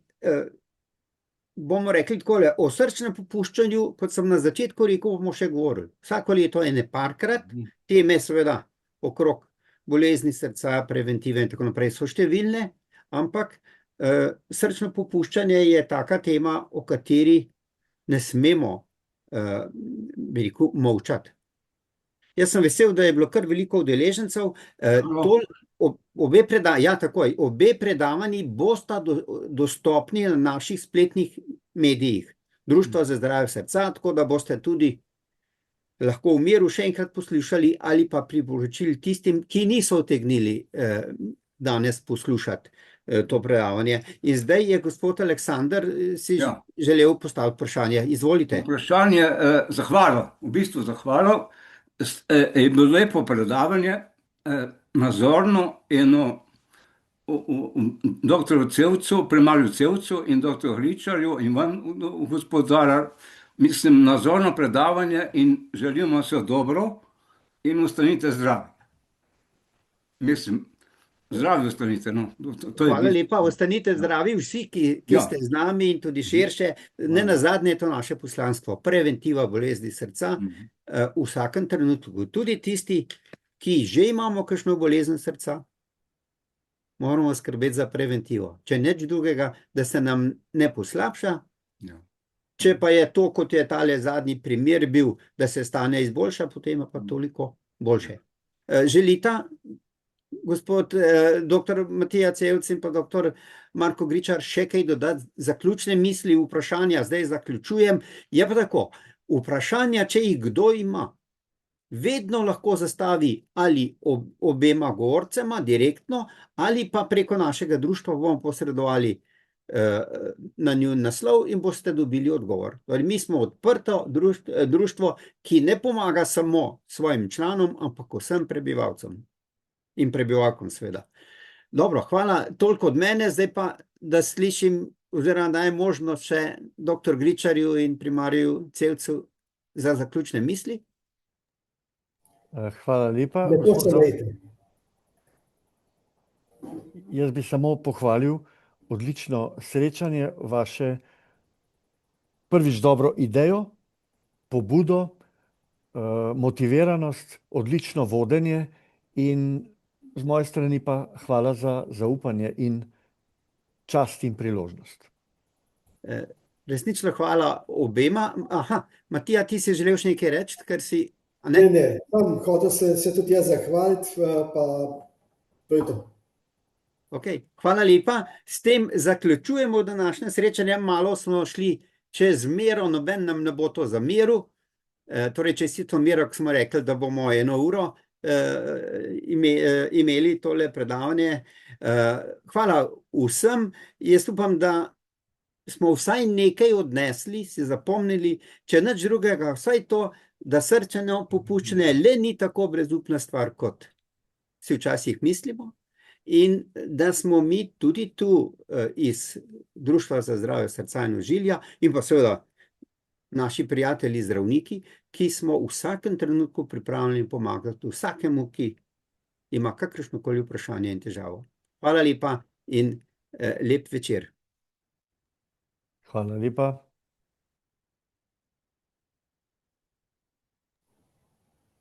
bomo rekli takole, o srčnem popuščanju, kot sem na začetku rekel, bomo še govorili. Vsako leto ene parkrat, teme seveda okrog bolezni srca, preventive in tako naprej so številne, ampak srčno popuščanje je taka tema, o kateri ne smemo, bi rekel, molčati. Jaz sem vesel, da je bilo kar veliko udeležencev. Obe predavanji bosta dostopni na naših spletnih medijih. Društva za zdravje srca, tako da boste tudi lahko v miru še enkrat poslušali ali pa priporočili tistim, ki niso utegnili danes poslušati. to predavanje. In zdaj je gospod Aleksandar si Ja. želel postaviti vprašanje. Izvolite. Vprašanje, zahvalo, v bistvu zahvalo. Je bilo lepo predavanje, nazorno, eno doktorju Cevcu, primarju Cevcu in doktorju Hričarju in vam, gospod Zalar, mislim, nazorno predavanje in želimo se dobro in ostanite zdravi. Mislim, zdravi ostanite, no. To je Hvala bistvo. lepa, ostanite zdravi vsi, ki Ja. ste z nami in tudi širše. Ne nazadnje je to naše poslanstvo, preventiva bolezni srca v vsakem trenutku. Tudi tisti, ki že imamo kakšno bolezen srca, moramo skrbeti za preventivo. Če nič drugega, da se nam ne poslabša. Ja. Če pa je to, kot je tale zadnji primer bil, da se stanje izboljša, potem je pa toliko boljše. Želita gospod dr. Matija Cevc in pa dr. Marko Gričar še kaj dodati, zaključne misli, vprašanja, zdaj zaključujem. Je pa tako, vprašanja, če jih kdo ima, vedno lahko zastavi ali obema govorcema direktno ali pa preko našega društva bomo posredovali na njun naslov in boste dobili odgovor. Torej, mi smo odprto društvo, ki ne pomaga samo svojim članom, ampak vsem prebivalcem in prebivalkom seveda. Dobro, hvala, toliko od mene, zdaj pa, da slišim oziroma dajem možnost še dr. Gričarju in primarju Cevcu za zaključne misli. Hvala lepa. Lepo se imejte. Jaz bi samo pohvalil odlično srečanje, vaše prvič dobro idejo, pobudo, motiviranost, odlično vodenje in z moje strani pa hvala za zaupanje in čast in priložnost. Resnično hvala obema. Aha, Matija, ti si želel še nekaj reči, ker si... Ne, tam hotel se tudi jaz zahvaliti, pa to je to. Ok, hvala lepa. S tem zaključujemo današnje srečanje. Malo smo šli čez mero, noben nam ne bo to zameril. Torej, če si to mero, ko smo rekli, da bomo 1 uro imeli tole predavanje. Hvala vsem. Jaz upam, da smo vsaj nekaj odnesli, si zapomnili, če nič drugega, vsaj to, da srčano popuščanje le ni tako brezupna stvar, kot si včasih mislimo, in da smo mi tudi tu iz Društva za zdravje srca in ožilja in pa seveda naši prijatelji zdravniki, ki smo v vsakem trenutku pripravljeni pomagati vsakemu, ki ima kakršnokoli vprašanje in težavo. Hvala lepa in lep večer. Hvala lepa.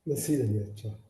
Nasvidenje, čau.